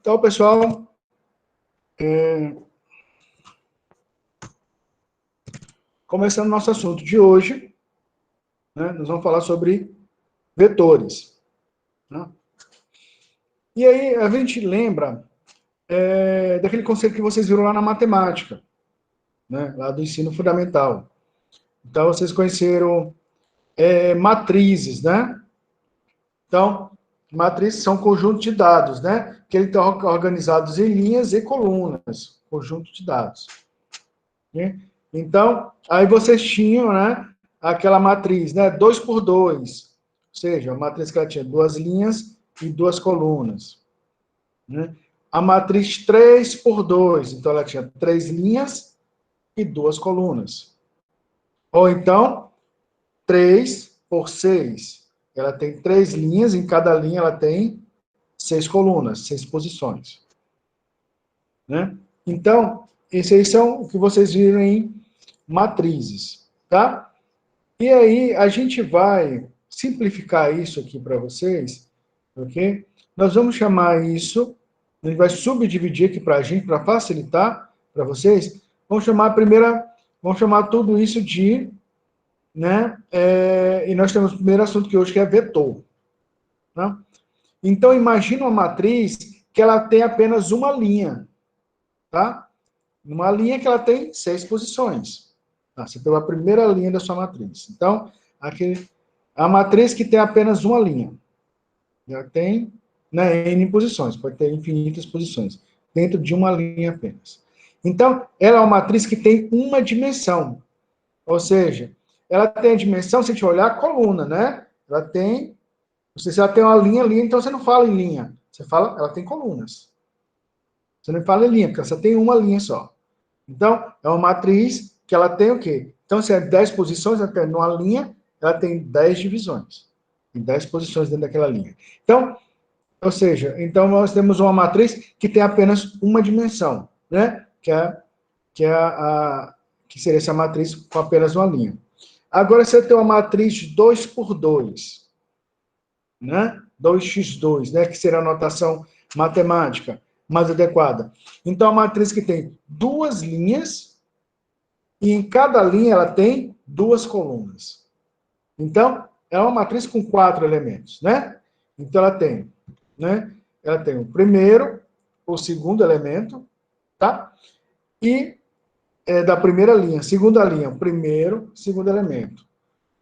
Então, pessoal, começando nosso assunto de hoje, né, nós vamos falar sobre vetores. Né? E aí, a gente lembra daquele conceito que vocês viram lá na matemática, né, lá do ensino fundamental. Então, vocês conheceram matrizes, né? Então, matrizes são conjuntos de dados, né? Que eles estão organizados em linhas e colunas, conjunto de dados. Né? Então, aí vocês tinham, né, aquela matriz, né, 2 por 2, ou seja, a matriz que ela tinha 2 linhas e 2 colunas. Né? A matriz 3 por 2, então ela tinha 3 linhas e 2 colunas. Ou então, 3 por 6, ela tem 3 linhas, em cada linha ela tem 6 colunas, 6 posições. Né? Então, esses aí são o que vocês viram em matrizes, tá? E aí, a gente vai simplificar isso aqui para vocês, ok? Nós vamos chamar isso, a gente vai subdividir aqui para a gente, para facilitar para vocês, vamos chamar tudo isso de, né? E nós temos o primeiro assunto que hoje que é vetor. Né? Então, imagina uma matriz que ela tem apenas uma linha, tá? Uma linha que ela tem 6 posições. Tá? Você pegou a primeira linha da sua matriz. Então, aqui, a matriz que tem apenas uma linha. Já tem, né, N posições, pode ter infinitas posições, dentro de uma linha apenas. Então, ela é uma matriz que tem uma dimensão. Ou seja, ela tem a dimensão, se a gente olhar a coluna, né? Ela tem, se ela tem uma linha, então você não fala em linha. Você fala, ela tem colunas. Você não fala em linha, porque você tem uma linha só. Então, é uma matriz que ela tem o quê? Então, se é 10 posições, ela tem numa linha, ela tem 10 divisões. Tem 10 posições dentro daquela linha. Então, ou seja, então nós temos uma matriz que tem apenas uma dimensão, né? Que seria essa matriz com apenas uma linha. Agora, você tem uma matriz 2 por 2, né? 2x2, né? Que seria a notação matemática mais adequada. Então, a matriz que tem duas linhas e em cada linha ela tem duas colunas. Então, é uma matriz com 4 elementos, né? Então, ela tem, né? Ela tem o primeiro, o segundo elemento, tá? E da primeira linha, segunda linha, o primeiro, segundo elemento.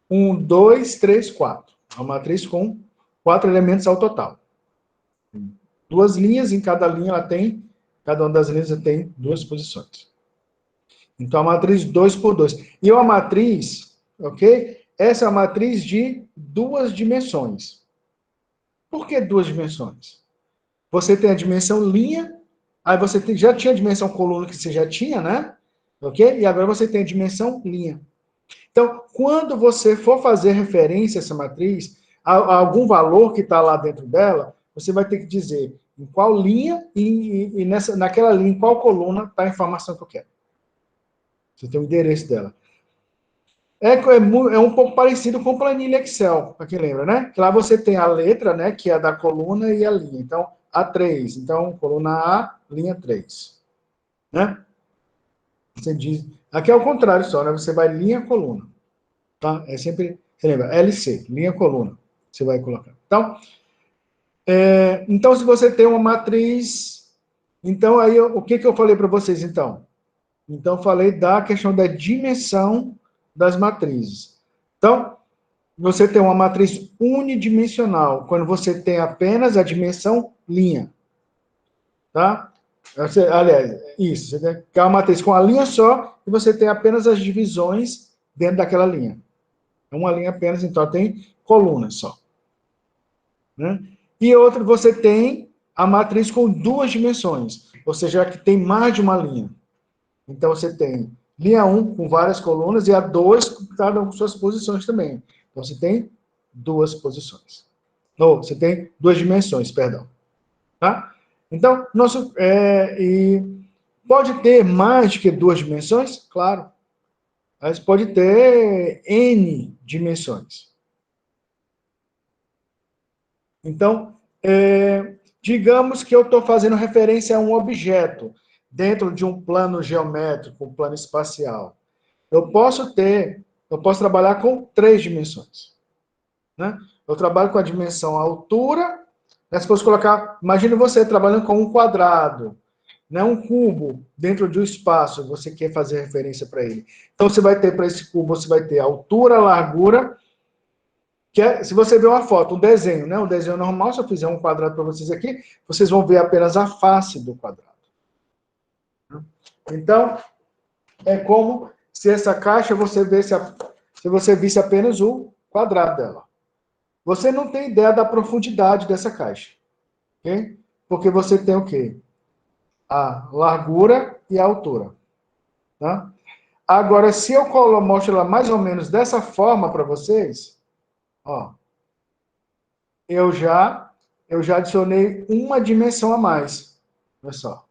1, 2, 3, 4. É uma matriz com 4 elementos ao total. Duas linhas, em cada linha ela tem, cada uma das linhas tem duas posições. Então, a matriz 2 por 2. E uma matriz, ok? Essa é uma matriz de duas dimensões. Por que duas dimensões? Você tem a dimensão linha, aí você já tinha a dimensão coluna que você já tinha, né? Ok? E agora você tem a dimensão linha. Então, quando você for fazer referência a essa matriz, a algum valor que está lá dentro dela, você vai ter que dizer em qual linha e naquela linha, em qual coluna está a informação que eu quero. Você tem o endereço dela. É um pouco parecido com planilha Excel, para quem lembra, né? Que lá você tem a letra, né, que é da coluna e a linha. Então, A3. Então, coluna A, linha 3. Né? Você diz... Aqui é o contrário só, né? Você vai linha, coluna. Tá? É sempre... Você lembra? LC, linha, coluna. Você vai colocar. Então, se você tem uma matriz... Então, aí, o que eu falei para vocês, então? Então, eu falei da questão da dimensão das matrizes. Então, você tem uma matriz unidimensional, quando você tem apenas a dimensão linha. Tá? Aliás, isso. Você tem uma matriz com a linha só, e você tem apenas as divisões dentro daquela linha. É uma linha apenas, então tem colunas só. Né? E outra, você tem a matriz com duas dimensões, ou seja, que tem mais de uma linha. Então, você tem linha 1 com várias colunas e a 2 com cada uma com suas posições também. Então, você tem duas posições. Ou, você tem duas dimensões, perdão. Tá? Então, e pode ter mais de que duas dimensões? Claro. Mas pode ter N dimensões. Então, Digamos que eu estou fazendo referência a um objeto dentro de um plano geométrico, um plano espacial. Eu posso trabalhar com 3 dimensões. Né? Eu trabalho com a dimensão altura, né? Se fosse colocar, imagine você trabalhando com um quadrado, né? Um cubo dentro de um espaço, você quer fazer referência para ele. Então, você vai ter para esse cubo, você vai ter altura, largura, que é, se você ver uma foto, um desenho, né? Um desenho normal, se eu fizer um quadrado para vocês aqui, vocês vão ver apenas a face do quadrado. Então, é como se essa caixa se você visse apenas o quadrado dela. Você não tem ideia da profundidade dessa caixa, ok? Porque você tem o quê? A largura e a altura, tá? Agora, se eu mostro ela mais ou menos dessa forma para vocês, ó, eu já adicionei uma dimensão a mais. Olha só.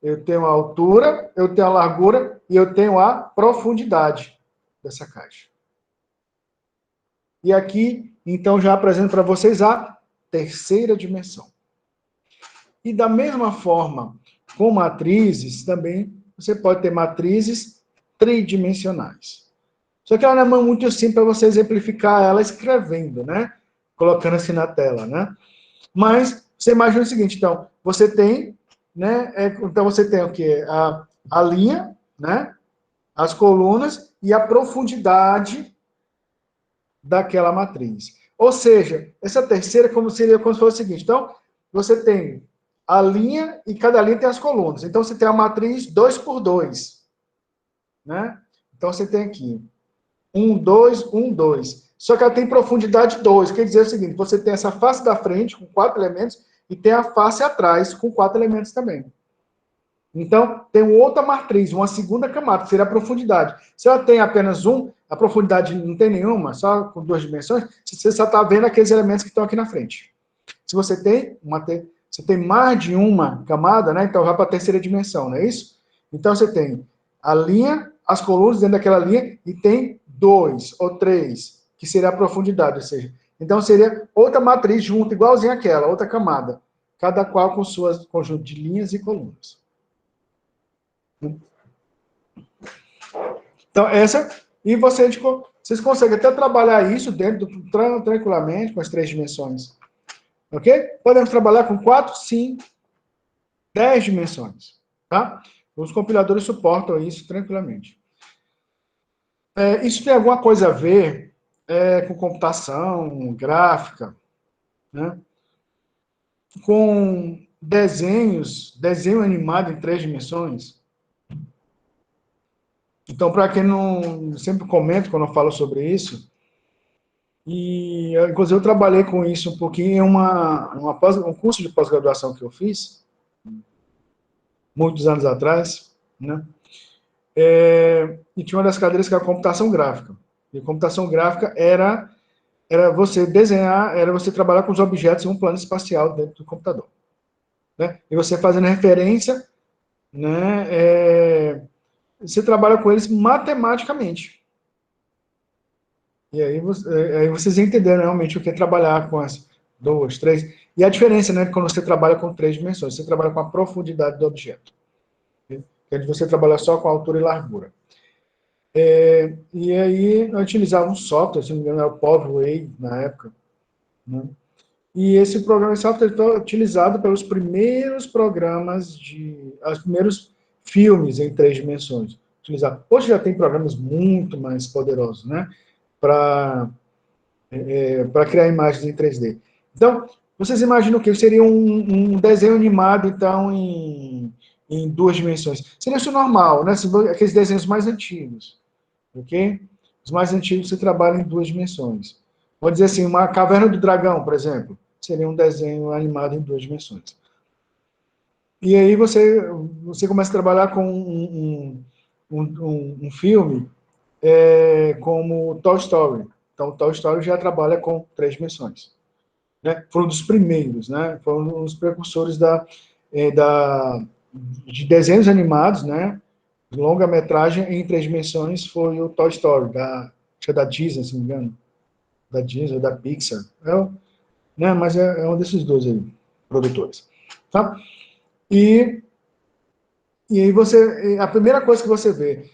Eu tenho a altura, eu tenho a largura e eu tenho a profundidade dessa caixa. E aqui, então, já apresento para vocês a terceira dimensão. E da mesma forma, com matrizes, também você pode ter matrizes tridimensionais. Só que ela não é muito simples para você exemplificar ela escrevendo, né? Colocando assim na tela, né? Mas você imagina o seguinte, então, você tem, né? Então você tem o quê? A linha, né? As colunas e a profundidade daquela matriz. Ou seja, essa terceira seria como se fosse o seguinte. Então, você tem a linha e cada linha tem as colunas. Então, você tem a matriz 2 por 2. Né? Então, você tem aqui 1, 2, 1, 2. Só que ela tem profundidade 2. Quer dizer o seguinte, você tem essa face da frente com 4 elementos e tem a face atrás com 4 elementos também. Então, tem outra matriz, uma segunda camada, que seria a profundidade. Se ela tem apenas um, a profundidade não tem nenhuma, só com 2 dimensões, você só está vendo aqueles elementos que estão aqui na frente. Se você tem mais de uma camada, né? Então vai para a terceira dimensão, não é isso? Então você tem a linha, as colunas dentro daquela linha, e tem 2 ou 3, que seria a profundidade, ou seja, então seria outra matriz junto, igualzinha àquela, outra camada, cada qual com suas conjunto de linhas e colunas. Então, vocês conseguem até trabalhar isso tranquilamente com as 3 dimensões. Ok? Podemos trabalhar com 4, 5, 10 dimensões. Tá? Os compiladores suportam isso tranquilamente. Isso tem alguma coisa a ver com computação, gráfica, né? Com desenho animado em 3 dimensões. Então, para quem não sempre comenta quando eu falo sobre isso, e inclusive eu trabalhei com isso um pouquinho em um curso de pós-graduação que eu fiz, muitos anos atrás, né? E tinha uma das cadeiras que era computação gráfica. E computação gráfica era você desenhar, era você trabalhar com os objetos em um plano espacial dentro do computador. Né? E você fazendo referência, né, você trabalha com eles matematicamente. E aí vocês entenderam realmente o que é trabalhar com as 2, 3. E a diferença, né, quando você trabalha com 3 dimensões, você trabalha com a profundidade do objeto. Que é de você trabalhar só com altura e largura. E aí, eu utilizava um software, se não me engano, era o Povway, na época. Né? E esse programa de software foi utilizado pelos primeiros os primeiros filmes em 3 dimensões. Hoje já tem programas muito mais poderosos, né? Para criar imagens em 3D. Então, vocês imaginam o que seria um desenho animado, então, em 2 dimensões? Seria isso normal, né? Aqueles desenhos mais antigos. Ok? Os mais antigos se trabalham em 2 dimensões. Vou dizer assim, uma Caverna do Dragão, por exemplo, seria um desenho animado em 2 dimensões. E aí você começa a trabalhar com um filme como Toy Story. Então, Toy Story já trabalha com 3 dimensões. Né? Foram dos primeiros, né? Foram os precursores de desenhos animados, né? Longa-metragem em 3 dimensões foi o Toy Story, da Disney, se não me engano. Da Disney, da Pixar. Né? Mas é um desses dois aí. produtores. Tá? E aí a primeira coisa que você vê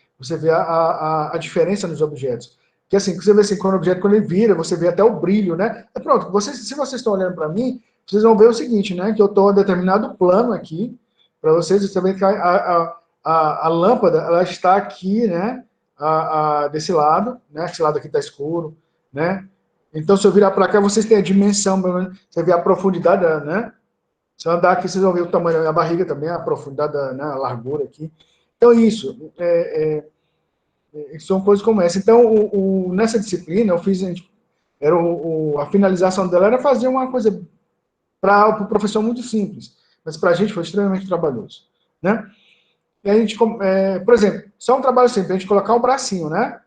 a diferença nos objetos. Que assim, você vê assim, quando o objeto, quando ele vira, você vê até o brilho, né? Pronto, se vocês estão olhando para mim, vocês vão ver o seguinte, né? Que eu estou em determinado plano aqui, para vocês, você vê que a lâmpada, ela está aqui, né? Desse lado, né? Esse lado aqui está escuro, né? Então, se eu virar para cá, vocês têm a dimensão, você vê a profundidade, né? Se eu andar aqui, vocês vão ver o tamanho da barriga também, a profundidade, né? A largura aqui. Então, isso. São coisas como essa. Então, nessa disciplina, eu fiz, a finalização dela era fazer uma coisa para o professor muito simples, mas para a gente foi extremamente trabalhoso, né? E a gente, por exemplo, só um trabalho simples, a gente colocar um bracinho, né?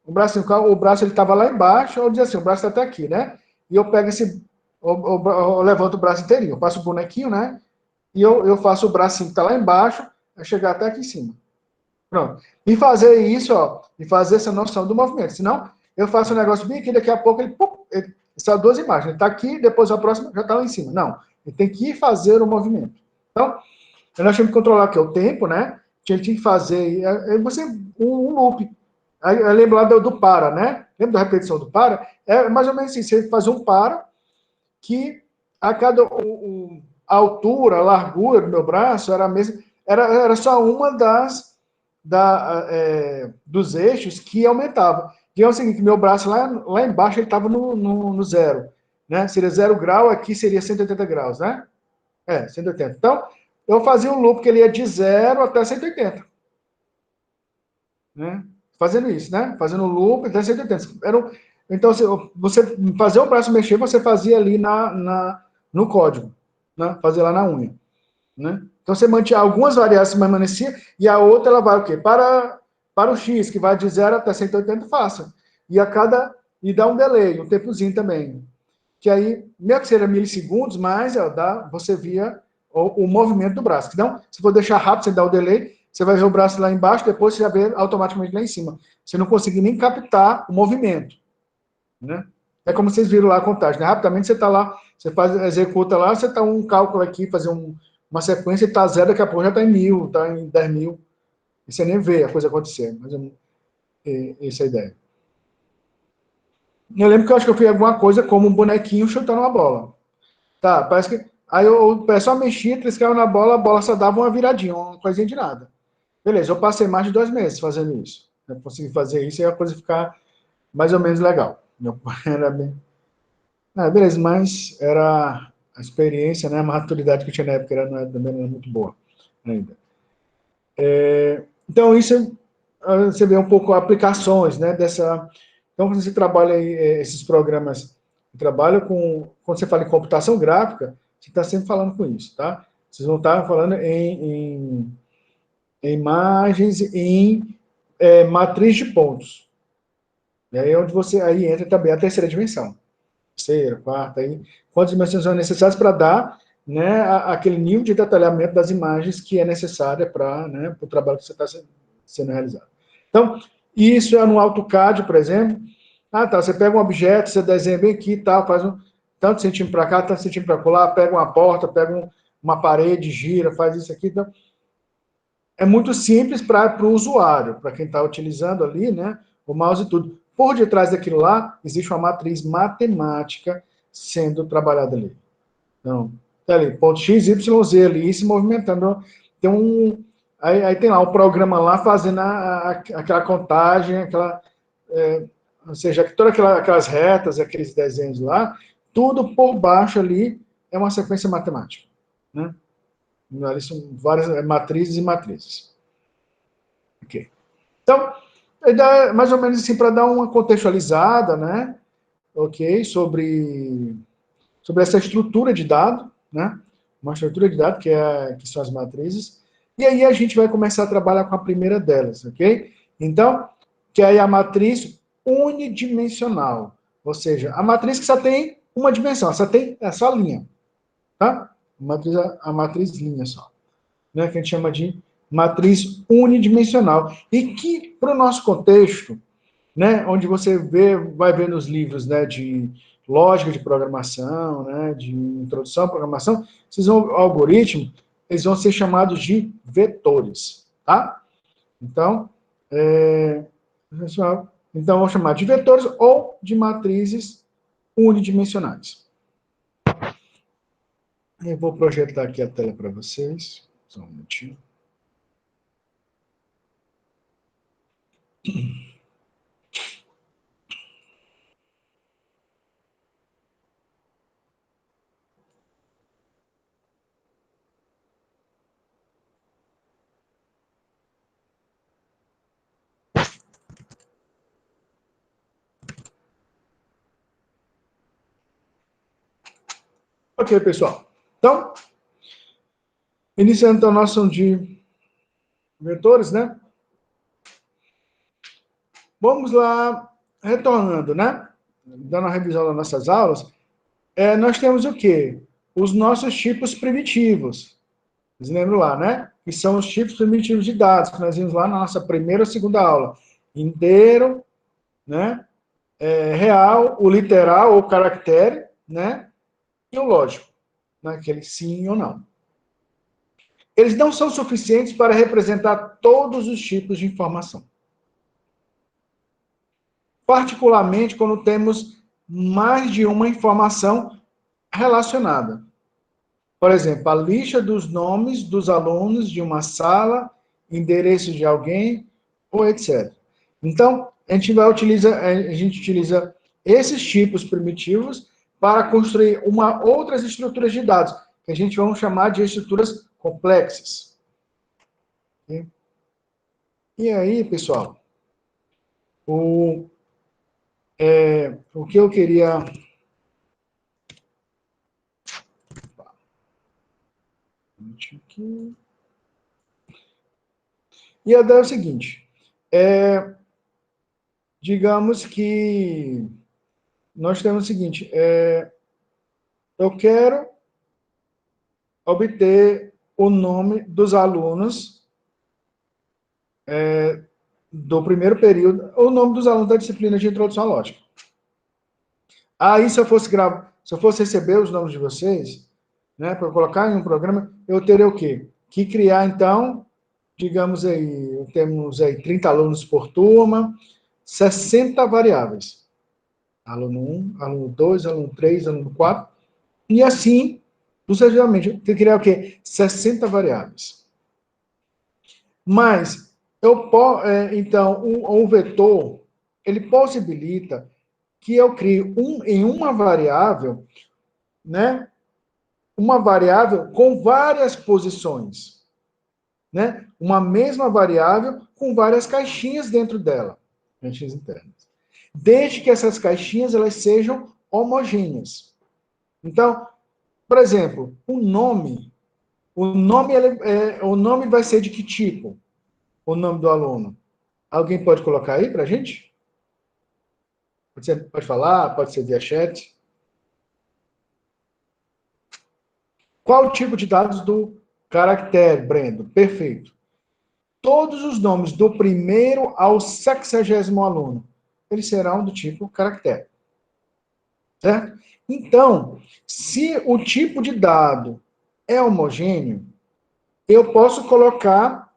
O braço ele estava lá embaixo, eu dizia assim, o braço está até aqui, né? E eu pego eu levanto o braço inteirinho, eu faço o bonequinho, né? E eu faço o bracinho que está lá embaixo, a chegar até aqui em cima. Pronto. E fazer isso, ó, e fazer essa noção do movimento. Senão, eu faço um negócio bem aqui, daqui a pouco ele são duas imagens. Ele está aqui, depois a próxima já está lá em cima. Não. Ele tem que ir fazer o movimento. Então, nós tínhamos que controlar aqui o tempo, né? Tinha que fazer um loop. Aí, eu lembro lá do para, né? Lembra da repetição do para? É mais ou menos assim, você faz um para que a cada a altura, a largura do meu braço era a mesma, era só uma dos eixos que aumentava. Digamos o seguinte, meu braço lá embaixo ele estava no zero, né? Seria 0 grau, aqui seria 180 graus, né? 180. Então, eu fazia um loop que ele ia de 0 até 180. Né? Fazendo isso, né? Fazendo o loop até 180. Então, você fazer o braço mexer, você fazia ali no código, né? Fazer lá na unha, né? Então, você mantinha algumas variáveis permaneciam e a outra ela vai o quê? Para o X, que vai de 0 até 180, faça. E dá um delay, um tempozinho também. Que aí, mesmo que seja milissegundos, mas você via o movimento do braço. Então, se for deixar rápido, você dá o delay, você vai ver o braço lá embaixo, depois você já vê automaticamente lá em cima. Você não consegue nem captar o movimento. Né? É como vocês viram lá a contagem. Né? Rapidamente você está lá, executa lá, você está um cálculo aqui, fazer uma sequência, e está 0, daqui a pouco já está em 1000, está em 10.000. E você nem vê a coisa acontecer. Mas essa é a ideia. Eu lembro que eu acho que eu fiz alguma coisa como um bonequinho chutando uma bola. Tá, parece que. Aí o pessoal mexia, triscava na bola, a bola só dava uma viradinha, uma coisinha de nada. Beleza, eu passei mais de 2 meses fazendo isso. Eu consegui fazer isso e a coisa ficar mais ou menos legal. Era bem. Beleza, mas era a experiência, né, a maturidade que eu tinha na época também não era muito boa ainda. Então, isso você vê um pouco aplicações, né, dessa. Então, quando você trabalha aí, esses programas, trabalha quando você fala em computação gráfica, você está sempre falando com isso, tá? Vocês vão estar falando em imagens, em matriz de pontos. E aí é onde aí entra também a terceira dimensão. Terceira, quarta, aí. Quantas dimensões são necessárias para dar, né, aquele nível de detalhamento das imagens que é necessária para, né, o trabalho que você está sendo realizado. Então, isso é no AutoCAD, por exemplo. Tá, você pega um objeto, você desenha bem aqui, tá, faz tanto centímetro para cá, tanto centímetro para colar, pega uma porta, pega uma parede, gira, faz isso aqui. Então, é muito simples para o usuário, para quem está utilizando ali, né, o mouse e tudo. Por detrás daquilo lá, existe uma matriz matemática sendo trabalhada ali. Então, tá ali, ponto X, Y, Z ali, se movimentando. Aí tem lá um programa lá fazendo aquela contagem, ou seja, todas aquelas retas, aqueles desenhos lá, tudo por baixo ali é uma sequência matemática. Né? Ali são várias matrizes e matrizes. Ok. Então, mais ou menos assim, para dar uma contextualizada, né? Ok, sobre essa estrutura de dado, né? Uma estrutura de dado que são as matrizes. E aí a gente vai começar a trabalhar com a primeira delas, ok? Então, que é a matriz unidimensional. Ou seja, a matriz que só tem uma dimensão, é só a linha. Tá? A matriz linha só. Né? Que a gente chama de matriz unidimensional. E que, para o nosso contexto, né, onde você vai ver nos livros, né, de lógica de programação, né, de introdução à programação, esses algoritmos, eles vão ser chamados de vetores, tá? Então, pessoal, então vou chamar de vetores ou de matrizes unidimensionais. Eu vou projetar aqui a tela para vocês. Só um minutinho. Ok, pessoal. Então, iniciando então a noção de vetores, né? Vamos lá, retornando, né? Dando a revisão das nossas aulas, nós temos o quê? Os nossos tipos primitivos. Vocês lembram lá, né? Que são os tipos primitivos de dados, que nós vimos lá na nossa primeira ou segunda aula. Inteiro, né? Real, o literal ou caractere, né? E o lógico, né? Aquele sim ou não. Eles não são suficientes para representar todos os tipos de informação. Particularmente quando temos mais de uma informação relacionada. Por exemplo, a lista dos nomes dos alunos de uma sala, endereço de alguém, ou etc. Então, a gente utiliza esses tipos primitivos para construir outras estruturas de dados, que a gente vai chamar de estruturas complexas. E aí, pessoal, o, o que eu queria... E a ideia é o seguinte, digamos que nós temos o seguinte, eu quero obter o nome dos alunos do primeiro período, o nome dos alunos da disciplina de introdução à lógica. Aí, se eu fosse receber os nomes de vocês, né, para colocar em um programa, eu teria o quê? Que criar, então, digamos aí, temos aí 30 alunos por turma, 60 variáveis. Aluno 1, aluno 2, aluno 3, aluno 4, e assim, sucessivamente, tem que criar o quê? 60 variáveis. Mas, então, o vetor, ele possibilita que eu crie em uma variável, né, uma variável com várias posições, né? Uma mesma variável com várias caixinhas dentro dela, caixinhas internas. Desde que essas caixinhas elas sejam homogêneas. Então, por exemplo, o nome vai ser de que tipo? O nome do aluno. Alguém pode colocar aí para a gente? Pode falar, pode ser via chat. Qual o tipo de dados do caractere, Brendo? Perfeito. Todos os nomes do primeiro ao 60º aluno, eles serão do tipo caractere. Certo? Então, se o tipo de dado é homogêneo, eu posso colocar,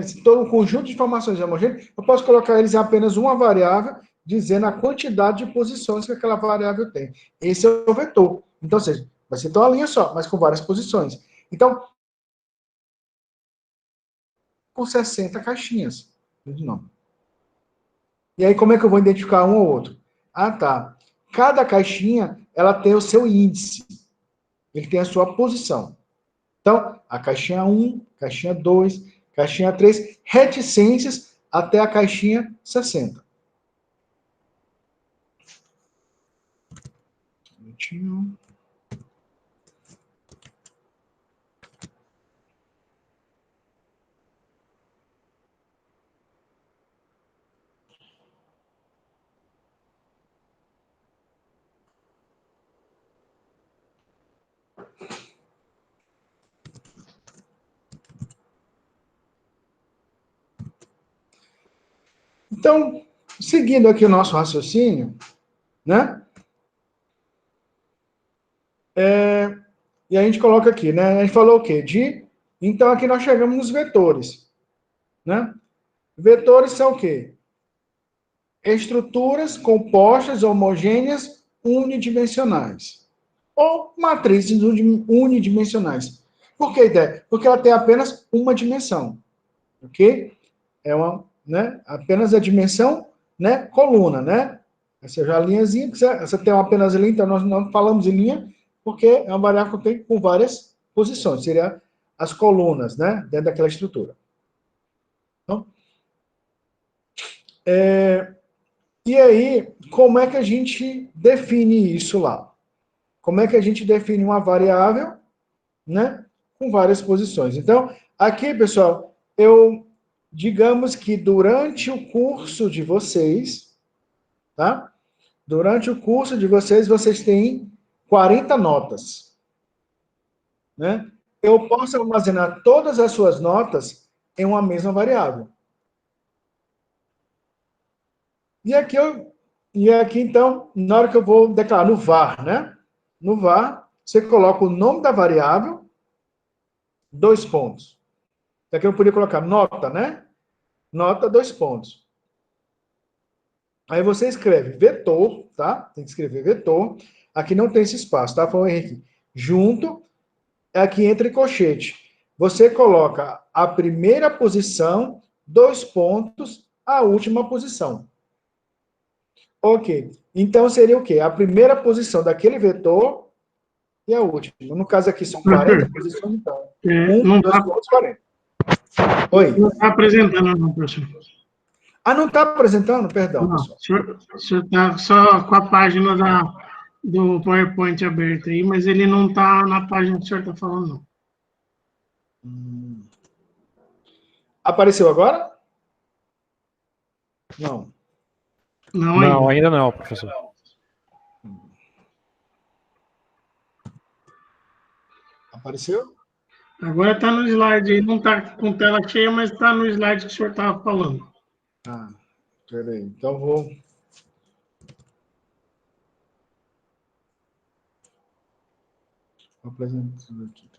se todo um conjunto de informações é homogêneo, eu posso colocar eles em apenas uma variável, dizendo a quantidade de posições que aquela variável tem. Esse é o vetor. Então, ou seja, vai ser uma linha só, mas com várias posições. Então, com 60 caixinhas de nome. E aí, como é que eu vou identificar um ou outro? Ah, tá. Cada caixinha, ela tem o seu índice. Ele tem a sua posição. Então, a caixinha 1, caixinha 2, caixinha 3, reticências até a caixinha 60. Então, seguindo aqui o nosso raciocínio, né? E a gente coloca aqui, né? A gente falou o quê? Então, aqui nós chegamos nos vetores, né? Vetores são o quê? Estruturas compostas, homogêneas, unidimensionais. Ou matrizes unidimensionais. Por que ideia? Porque ela tem apenas uma dimensão, ok? É uma, né? Apenas a dimensão, né? Coluna, né? Ou seja, a linhazinha, você tem apenas linha, então nós não falamos em linha, porque é uma variável que tem com várias posições, seria as colunas, né? Dentro daquela estrutura. Então, e aí, como é que a gente define isso lá? Como é que a gente define uma variável, né? Com várias posições. Então, aqui, pessoal, digamos que durante o curso de vocês, tá? Durante o curso de vocês, vocês têm 40 notas, né? Eu posso armazenar todas as suas notas em uma mesma variável. E aqui, então, na hora que eu vou declarar no var, né? No var, você coloca o nome da variável, 2 pontos. Aqui eu poderia colocar nota, né? Nota, 2 pontos. Aí você escreve vetor, tá? Tem que escrever vetor. Aqui não tem esse espaço, tá? Foi o Henrique. Junto, aqui entre colchete. Você coloca a primeira posição, 2 pontos, a última posição. Ok. Então seria o quê? A primeira posição daquele vetor e a última. No caso aqui são 40 posições, então. 1, 2 pontos, 40. Oi. Não está apresentando, não, professor. Ah, não está apresentando? Perdão, Não, pessoal. o senhor está só com a página do PowerPoint aberta aí, mas ele não está na página que o senhor está falando, não. Apareceu agora? Não. Não, ainda não, professor. Apareceu? Agora está no slide aí, não está com tela cheia, mas está no slide que o senhor estava falando. Ah, peraí. Então vou apresentar aqui.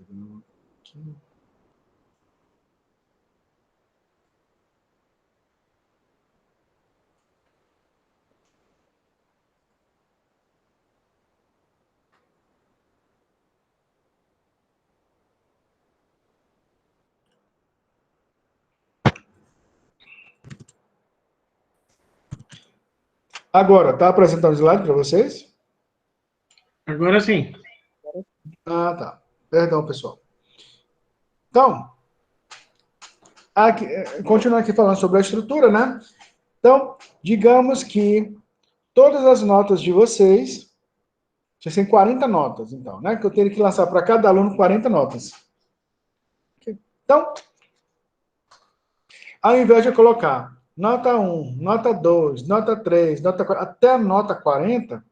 Agora, está apresentando o slide para vocês? Agora sim. Ah, tá. Perdão, pessoal. Então, continuando aqui falando sobre a estrutura, né? Então, digamos que todas as notas de vocês, têm 40 notas, então, né? Que eu tenho que lançar para cada aluno 40 notas. Então, ao invés de eu colocar nota 1, nota 2, nota 3, nota 4, até a nota 40,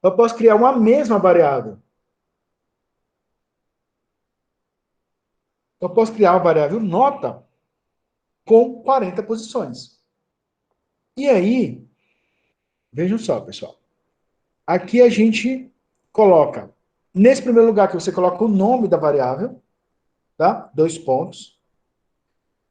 eu posso criar uma mesma variável. Eu posso criar uma variável nota com 40 posições. E aí, vejam só, pessoal. Aqui a gente coloca, nesse primeiro lugar que você coloca o nome da variável, tá? 2 pontos.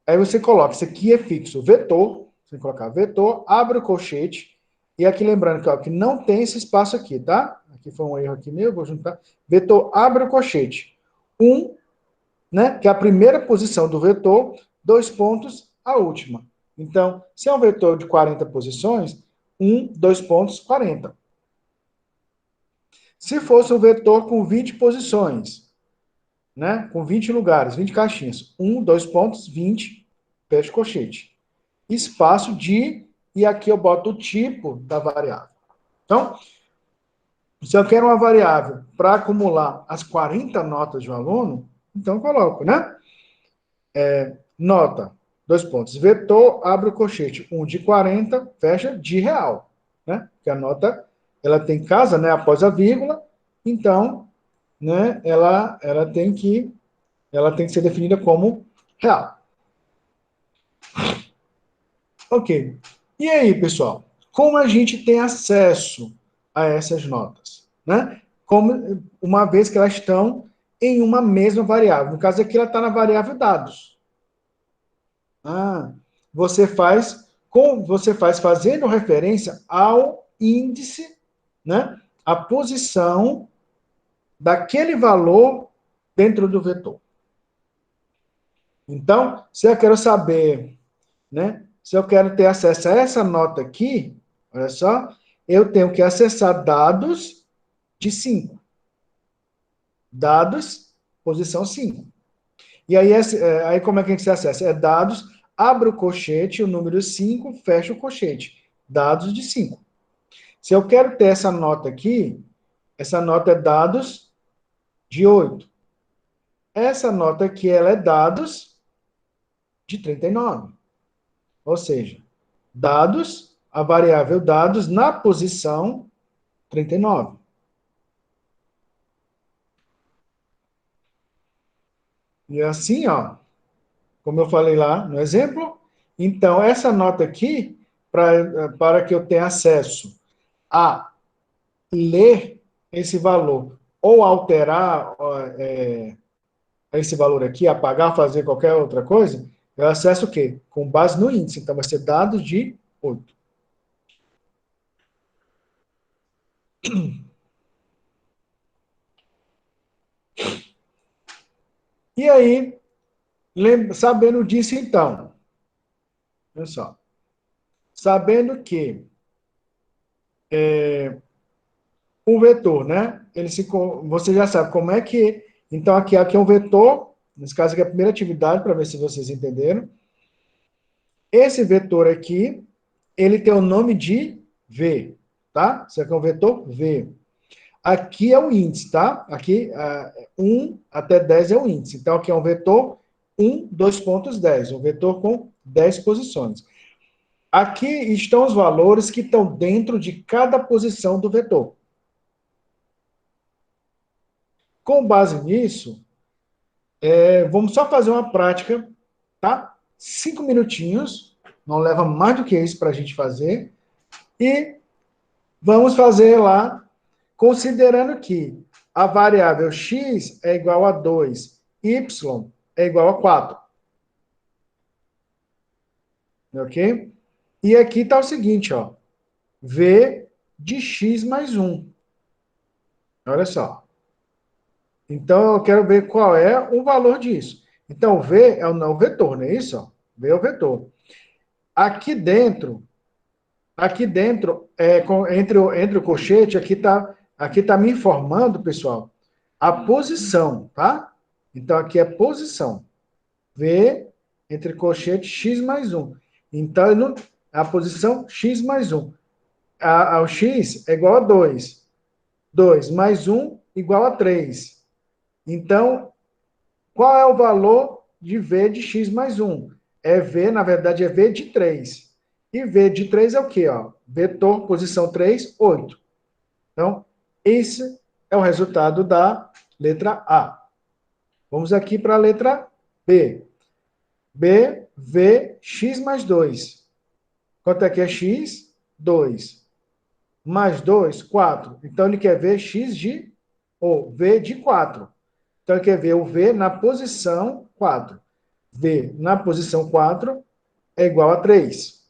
Aí você coloca, isso aqui é fixo, vetor, você colocar vetor, abre o colchete, e aqui lembrando que, ó, que não tem esse espaço aqui, tá? Aqui foi um erro aqui meu, vou juntar. Vetor, abre o colchete. 1, né, que é a primeira posição do vetor, 2 pontos, a última. Então, se é um vetor de 40 posições, 1, 2 pontos, 40. Se fosse um vetor com 20 posições, né, com 20 lugares, 20 caixinhas, 1, 2 pontos, 20, fecha o colchete. Espaço de, e aqui eu boto o tipo da variável. Então, se eu quero uma variável para acumular as 40 notas de um aluno, então eu coloco, né? Nota, 2 pontos. Vetor, abre o colchete. 1 de 40, fecha, de real. Né? Porque a nota, ela tem casa, né? Após a vírgula, então, né? Ela tem que ser definida como real. Ok. E aí, pessoal? como a gente tem acesso a essas notas, né? Como, uma vez que elas estão em uma mesma variável. No caso aqui, ela está na variável dados. Ah, você faz fazendo referência ao índice, né? A posição daquele valor dentro do vetor. Então, se eu quero saber, né? Se eu quero ter acesso a essa nota aqui, olha só, eu tenho que acessar dados de 5. Dados, posição 5. E aí, aí como é que a gente acessa? É dados, abre o colchete, o número 5, fecha o colchete. Dados de 5. Se eu quero ter essa nota aqui, essa nota é dados de 8. Essa nota aqui, ela é dados de 39. Ou seja, dados, a variável dados na posição 39. E assim, ó, como eu falei lá no exemplo, então essa nota aqui, para que eu tenha acesso a ler esse valor ou alterar esse valor aqui, apagar, fazer qualquer outra coisa, eu acesso o quê? Com base no índice. Então vai ser dados de 8. E aí, sabendo disso, então, olha só, sabendo que o vetor, né? Você já sabe como é que. Então, aqui é um vetor, nesse caso aqui é a primeira atividade, para ver se vocês entenderam. Esse vetor aqui, ele tem o nome de V, tá? Isso aqui é um vetor V. Aqui é o índice, tá? Aqui, 1 até 10 é o índice. Então, aqui é um vetor 1, 2 pontos 10, um vetor com 10 posições. Aqui estão os valores que estão dentro de cada posição do vetor. Com base nisso, vamos só fazer uma prática, tá? 5 minutinhos, não leva mais do que isso para a gente fazer. E vamos fazer lá, considerando que a variável x é igual a 2, y é igual a 4. Ok? E aqui está o seguinte, ó. V de x mais 1. Olha só. Então, eu quero ver qual é o valor disso. Então, V é o vetor, não é isso? V é o vetor. Aqui dentro, entre o colchete, aqui tá me informando, pessoal, a posição, tá? Então, aqui é posição. V entre colchete x mais 1. Então, a posição x mais 1. O x é igual a 2. 2 mais 1 igual a 3. Então, qual é o valor de V de x mais 1? Na verdade, é V de 3. E V de 3 é o quê? Ó? Vetor, posição 3, 8. Então, esse é o resultado da letra A. Vamos aqui para a letra B. B, V, x mais 2. Quanto é que é x? 2. Mais 2, 4. Então, ele quer ver V de 4. Então, ele quer ver o V na posição 4. V na posição 4 é igual a 3.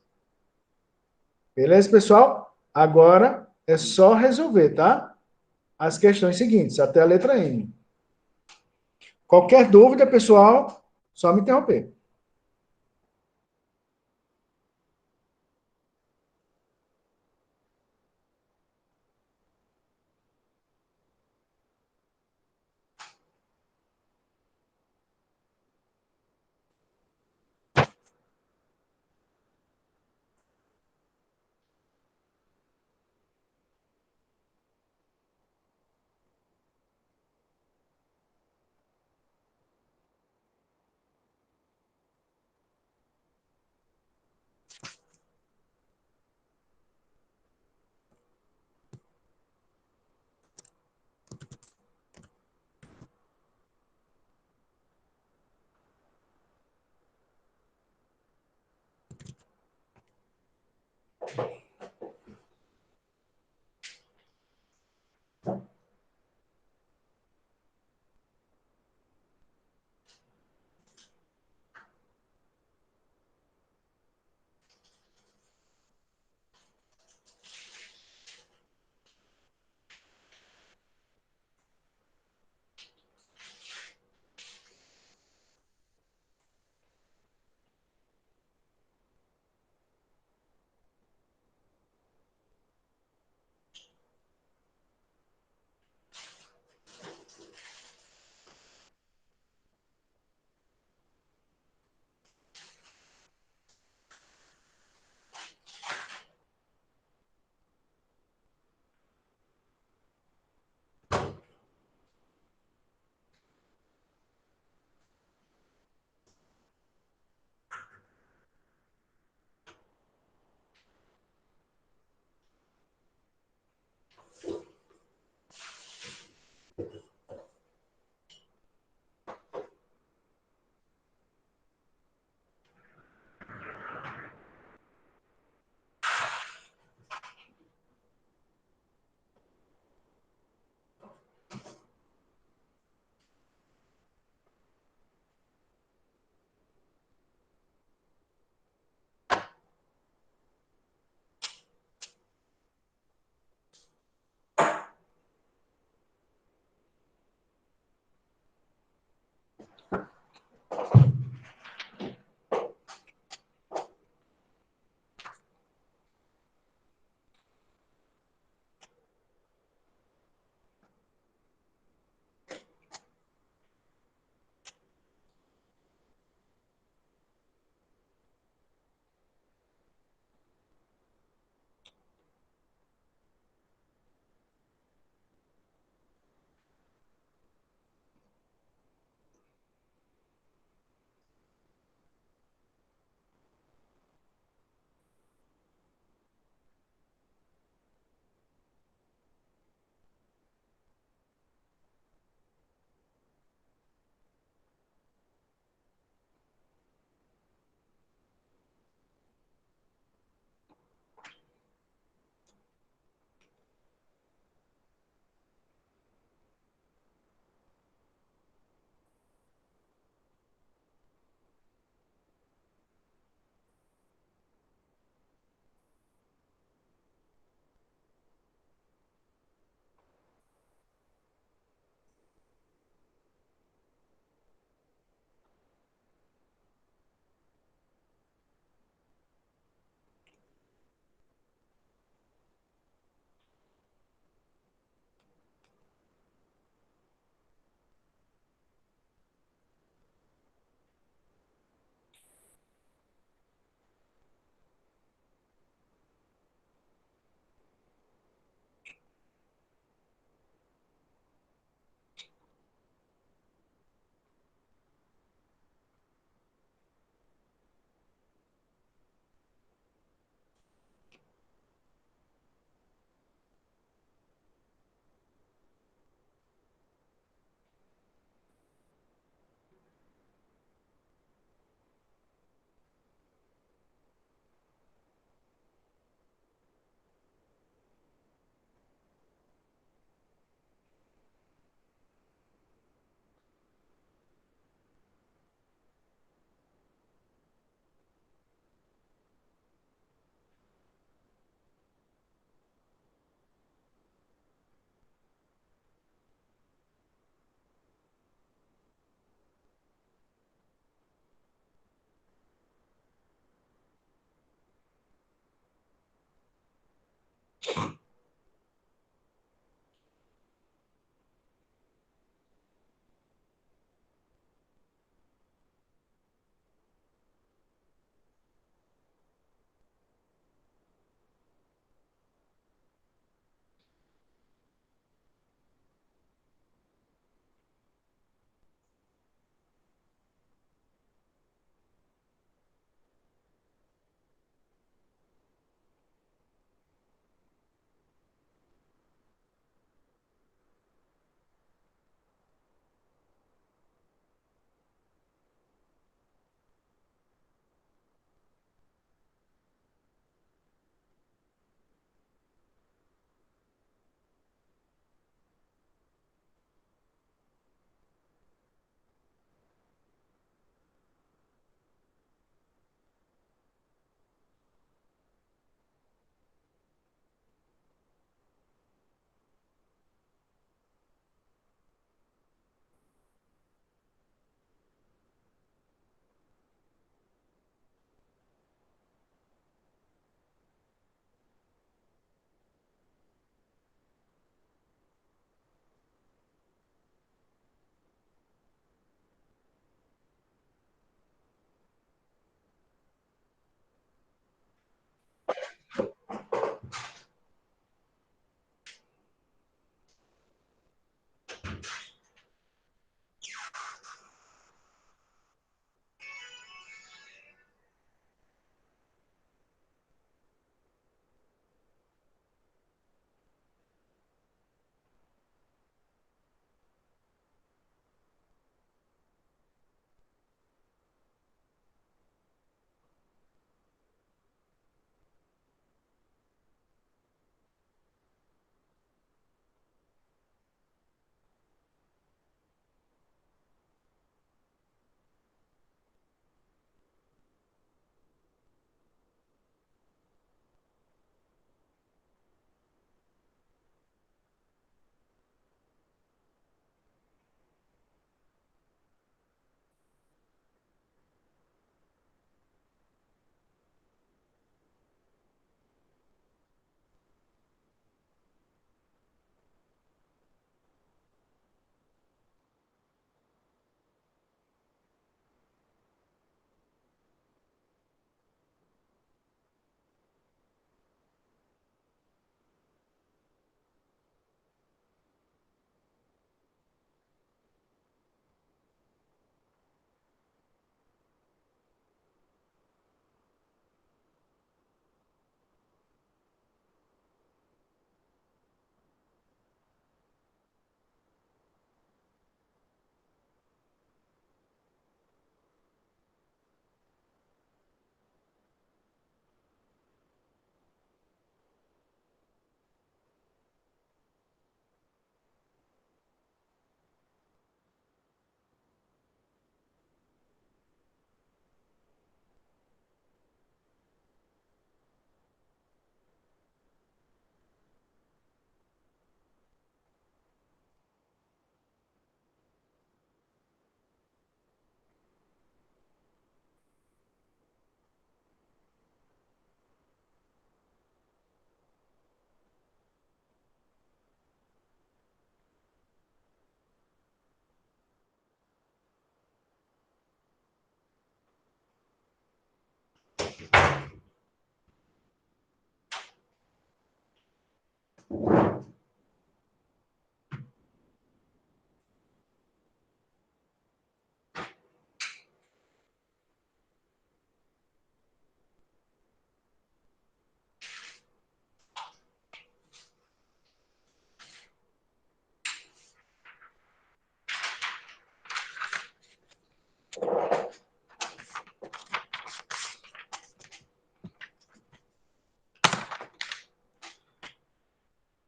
Beleza, pessoal? Agora é só resolver, tá? As questões seguintes, até a letra N. Qualquer dúvida, pessoal, só me interromper.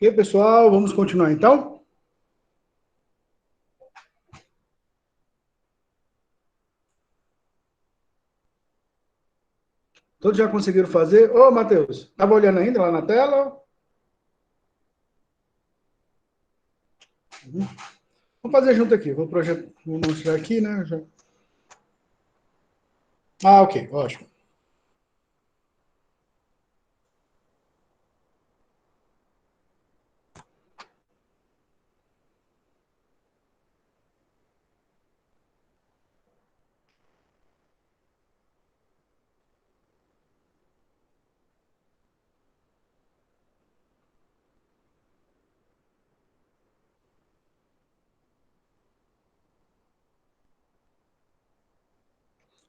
Ok, pessoal, vamos continuar então? Todos já conseguiram fazer? Ô, Matheus, estava olhando ainda lá na tela? Uhum. Vamos fazer junto aqui. Vou mostrar aqui, né? Ah, ok, ótimo.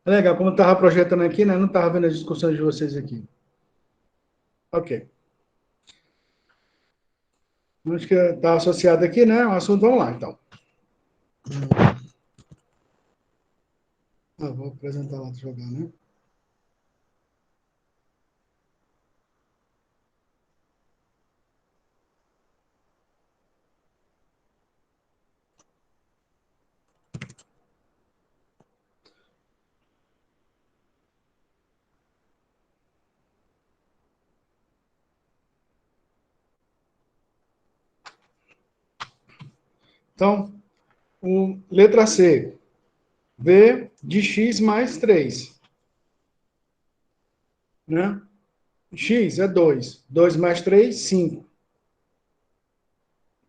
É legal, como eu estava projetando aqui, né? Não estava vendo as discussões de vocês aqui. Ok. Acho que está associado aqui, né? O assunto, vamos lá, então. Vou apresentar lá, jogar, né? Então, letra C. V de x mais 3. Né? X é 2. 2 mais 3, 5.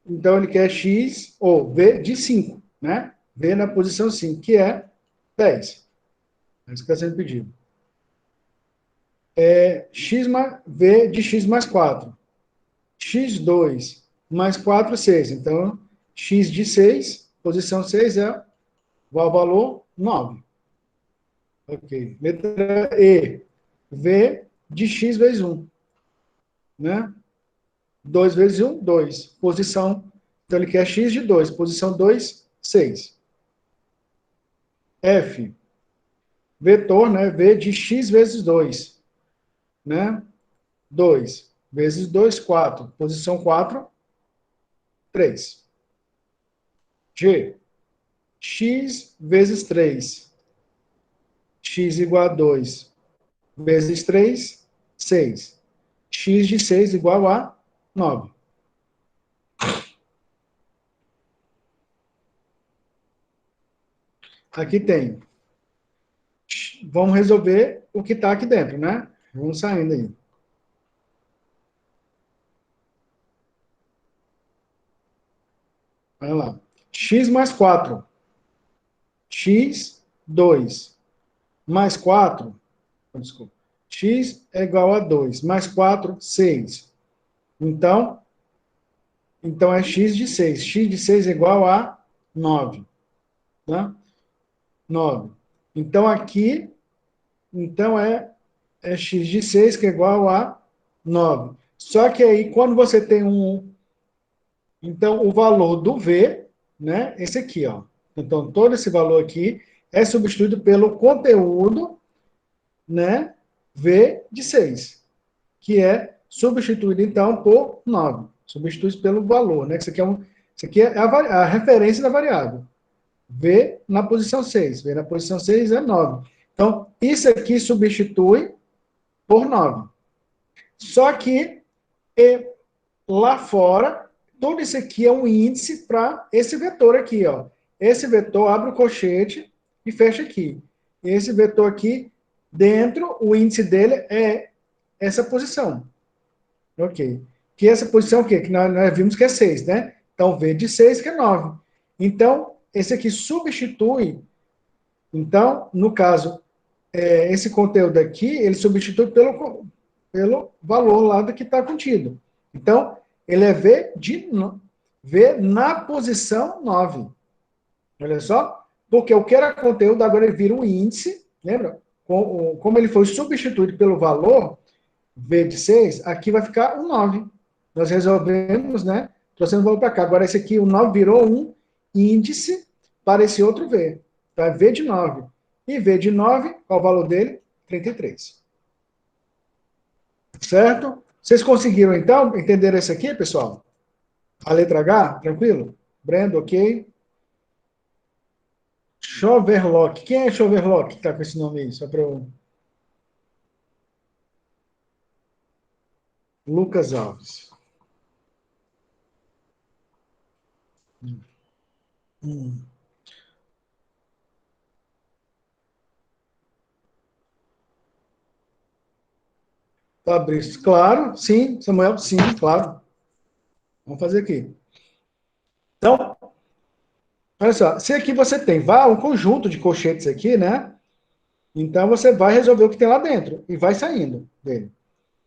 Então, ele quer x, ou V de 5, né? V na posição 5, que é 10. É isso que está sendo pedido. V de x mais 4. X2 mais 4, 6. Então, x de 6, posição 6 é o valor 9. Ok. Letra E. V de x vezes 1. Né? 2 vezes 1, 2. Posição, então ele quer x de 2. Posição 2, 6. F. Vetor, né? V de x vezes 2. Né? 2 vezes 2, 4. Posição 4, 3. G. X vezes 3. X igual a 2 vezes 3, 6. X de 6 igual a 9. Aqui tem. Vamos resolver o que está aqui dentro, né? Vamos saindo aí. Olha lá. X mais 4. X, 2. Mais 4. Desculpa. X é igual a 2. Mais 4, 6. Então é x de 6. X de 6 é igual a 9. Tá? 9. Então aqui, então é x de 6 que é igual a 9. Só que aí, quando você tem então, o valor do V, né? Esse aqui, ó. Então, todo esse valor aqui é substituído pelo conteúdo, né? V de 6, que é substituído, então, por 9. Substitui pelo valor, né? Isso aqui é a referência da variável. V na posição 6. V na posição 6 é 9. Então, isso aqui substitui por 9. Só que lá fora, tudo isso aqui é um índice para esse vetor aqui, ó. Esse vetor abre o colchete e fecha aqui. Esse vetor aqui, dentro, o índice dele é essa posição. Ok. Que essa posição o quê? Que nós vimos que é 6, né? Então, V de 6, que é 9. Então, esse aqui substitui. Então, no caso, esse conteúdo aqui, ele substitui pelo valor lá do que está contido. Então, Ele é V na posição 9. Olha só. Porque o que era conteúdo, agora ele vira um índice. Lembra? Como ele foi substituído pelo valor, V de 6, aqui vai ficar um 9. Nós resolvemos, né? Trouxemos o valor para cá. Agora, esse aqui, o 9 virou um índice para esse outro V. Então, é V de 9. E V de 9, qual o valor dele? 33. Certo? Vocês conseguiram, então, entender esse aqui, pessoal? A letra H, tranquilo? Brendo, ok? Choverlock. Quem é Choverlock que está com esse nome aí? Só para eu... Lucas Alves. Fabrício, claro, sim. Samuel, sim, claro. Vamos fazer aqui. Então, olha só. Se aqui você tem um conjunto de colchetes aqui, né? Então, você vai resolver o que tem lá dentro e vai saindo dele.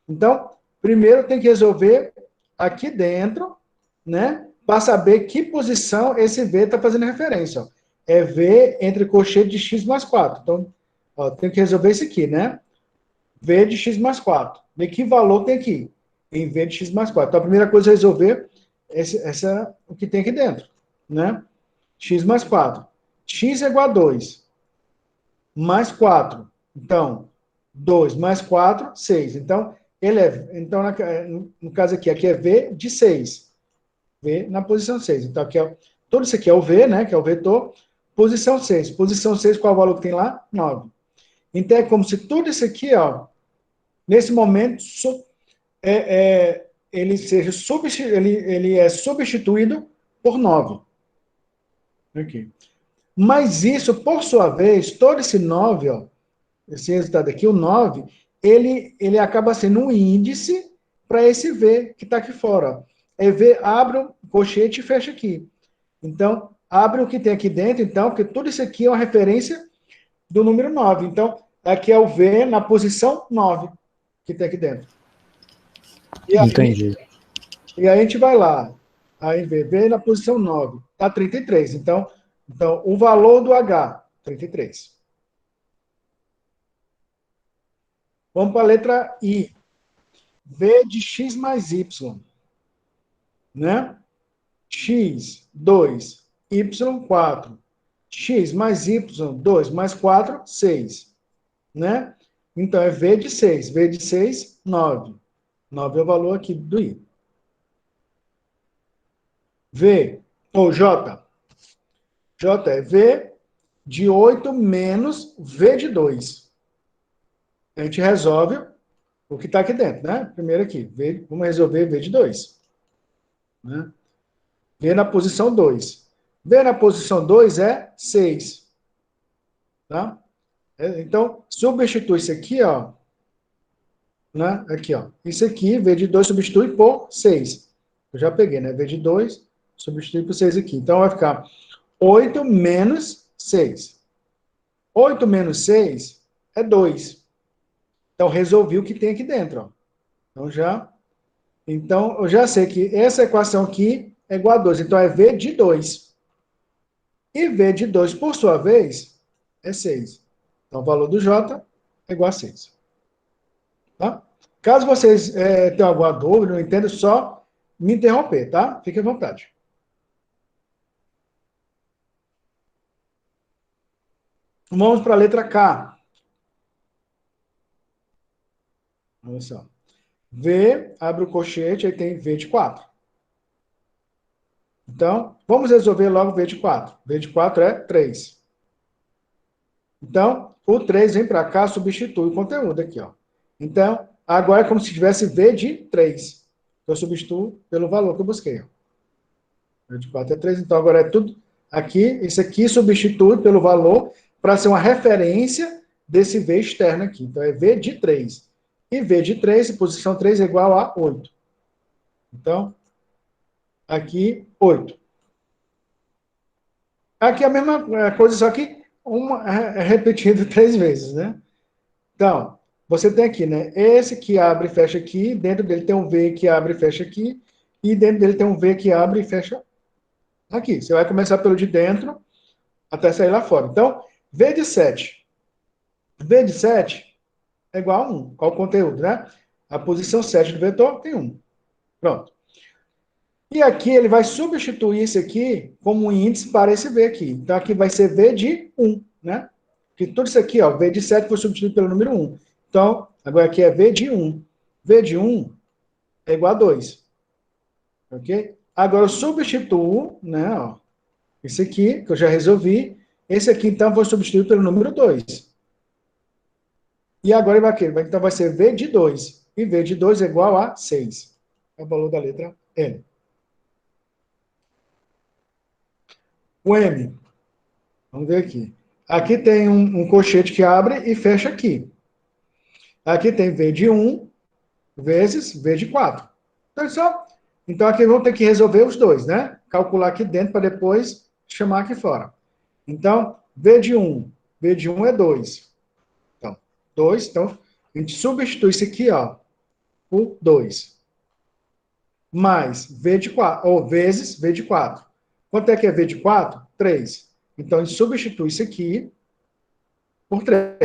Então, primeiro tem que resolver aqui dentro, né? Para saber que posição esse V está fazendo referência. Ó. É V entre colchete de x mais 4. Então, ó, tem que resolver isso aqui, né? V de x mais 4. Ver que valor tem aqui em V de x mais 4. Então, a primeira coisa é resolver o que tem aqui dentro, né? X mais 4. X é igual a 2. Mais 4. Então, 2 mais 4, 6. Então, então no caso aqui é V de 6. V na posição 6. Então, aqui todo isso aqui é o V, né? Que é o vetor. Posição 6. Posição 6, qual é o valor que tem lá? 9. Então, é como se tudo isso aqui, ó, nesse momento, ele é substituído por 9. Aqui. Mas isso, por sua vez, todo esse 9, ó, esse resultado aqui, o 9, ele acaba sendo um índice para esse V que está aqui fora. Ó. É V, abre o colchete e fecha aqui. Então, abre o que tem aqui dentro, então, porque tudo isso aqui é uma referência do número 9. Então, aqui é o V na posição 9 que tem aqui dentro. Entendi. E aí a gente vai lá. Aí V na posição 9. Está 33. Então, o valor do H, 33. Vamos para a letra I. V de x mais y. Né? X, 2. Y, 4. X mais y, 2 mais 4, 6. Né? Então, é V de 6. V de 6, 9. 9 é o valor aqui do I. V, ou J. J é V de 8 menos V de 2. A gente resolve o que está aqui dentro, né? Primeiro aqui, vamos resolver V de 2. Né? V na posição 2. V na posição 2 é 6. Tá? Então, substitui isso aqui, ó. Né? Aqui, ó. Isso aqui, V de 2 substitui por 6. Eu já peguei, né? V de 2 substitui por 6 aqui. Então, vai ficar 8 menos 6. 8 menos 6 é 2. Então, resolvi o que tem aqui dentro. Ó. Então, eu já sei que essa equação aqui é igual a 2. Então, é V de 2. E V de 2, por sua vez, é 6. Então, o valor do J é igual a 6. Tá? Caso vocês tenham alguma dúvida, não entendam, só me interromper, tá? Fique à vontade. Vamos para a letra K. Olha só. V, abre o colchete, aí tem V de 4. Então, vamos resolver logo V de 4. V de 4 é 3. Então, o 3 vem para cá, substitui o conteúdo aqui, ó. Então, agora é como se tivesse V de 3. Eu substituo pelo valor que eu busquei. Ó. V de 4 é 3, então agora é tudo aqui. Isso aqui substitui pelo valor para ser uma referência desse V externo aqui. Então, é V de 3. E V de 3, posição 3 é igual a 8. Então, aqui, 8. Aqui é a mesma coisa, só que é repetido 3 vezes, né? Então, você tem aqui, né? Esse que abre e fecha aqui, dentro dele tem um V que abre e fecha aqui, e dentro dele tem um V que abre e fecha aqui. Você vai começar pelo de dentro até sair lá fora. Então, V de 7. V de 7 é igual a 1. Qual o conteúdo, né? A posição 7 do vetor tem 1. Pronto. E aqui ele vai substituir isso aqui como um índice para esse V aqui. Então aqui vai ser V de 1, né? Porque tudo isso aqui, ó, V de 7 foi substituído pelo número 1. Então, agora aqui é V de 1. V de 1 é igual a 2. Ok? Agora eu substituo, né, ó, esse aqui, que eu já resolvi. Esse aqui, então, foi substituído pelo número 2. E agora ele vai, então vai ser V de 2. E V de 2 é igual a 6. É o valor da letra N. O M. Vamos ver aqui. Aqui tem um colchete que abre e fecha aqui. Aqui tem V de 1 vezes V de 4. Então aqui vamos ter que resolver os dois, né? Calcular aqui dentro para depois chamar aqui fora. Então, V de 1 é 2. Então, 2. Então, a gente substitui isso aqui, ó, por 2. Mais V de 4, ou vezes V de 4. Quanto é que é V de 4? 3. Então, a gente substitui isso aqui por 3.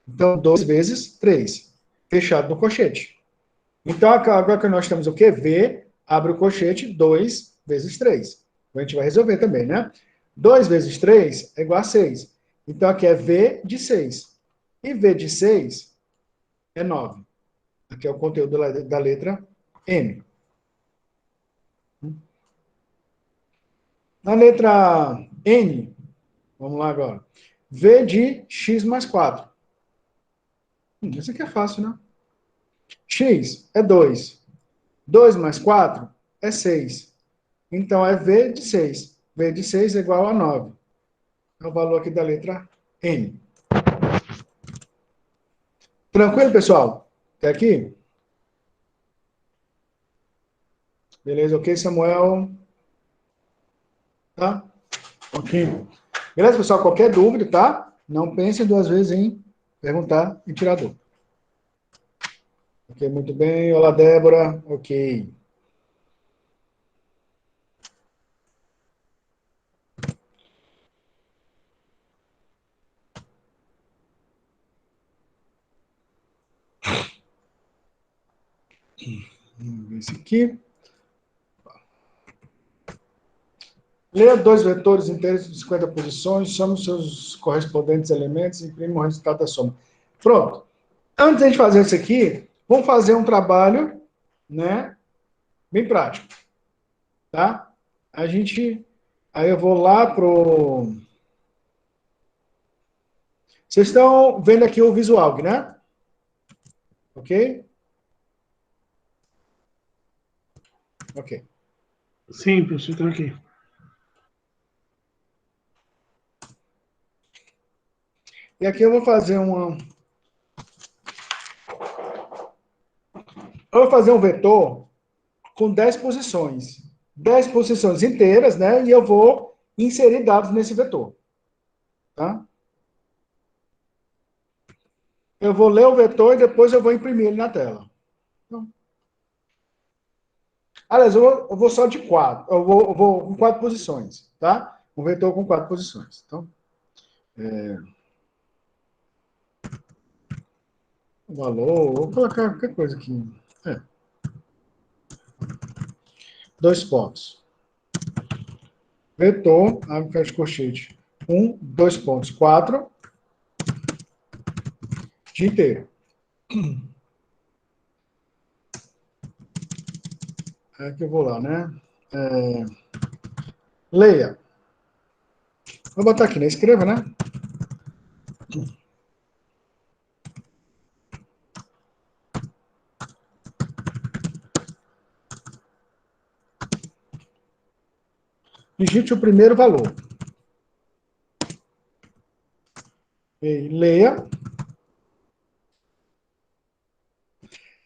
Então, 2 vezes 3. Fechado no colchete. Então, agora que nós temos o quê? V, abre o colchete, 2 vezes 3. Então, a gente vai resolver também, né? 2 vezes 3 é igual a 6. Então, aqui é V de 6. E V de 6 é 9. Aqui é o conteúdo da letra M. Na letra N, vamos lá agora. V de x mais 4. Isso aqui é fácil, né? X é 2. 2 mais 4 é 6. Então, é V de 6. V de 6 é igual a 9. É o valor aqui da letra N. Tranquilo, pessoal? Até aqui? Beleza, ok, Samuel? Tá? Ok. Beleza, pessoal? Qualquer dúvida, tá? Não pense duas vezes em perguntar e tirar dúvida. Ok, muito bem. Olá, Débora. Ok. Vamos ver esse aqui. Leia dois vetores inteiros de 50 posições, chame os seus correspondentes elementos e imprima o resultado da soma. Pronto. Antes de a gente fazer isso aqui, vamos fazer um trabalho, né, bem prático, tá? Aí eu vou lá pro... Vocês estão vendo aqui o visual, né? Ok? Ok. Sim, professor, estou aqui. E aqui eu vou fazer Eu vou fazer um vetor com 10 posições. 10 posições inteiras, né? E eu vou inserir dados nesse vetor. Tá? Eu vou ler o vetor e depois eu vou imprimir ele na tela. Então, aliás, eu vou só de 4. Eu vou com 4 posições, tá? Um vetor com 4 posições. Então, o valor, vou colocar qualquer coisa aqui. É. 2 pontos. Vetor, abre fecha colchete. 1, 2 pontos. 4, dia inteiro. Aqui eu vou lá, né? Leia. Vou botar aqui, né? Escreva, né? Digite o primeiro valor. E leia.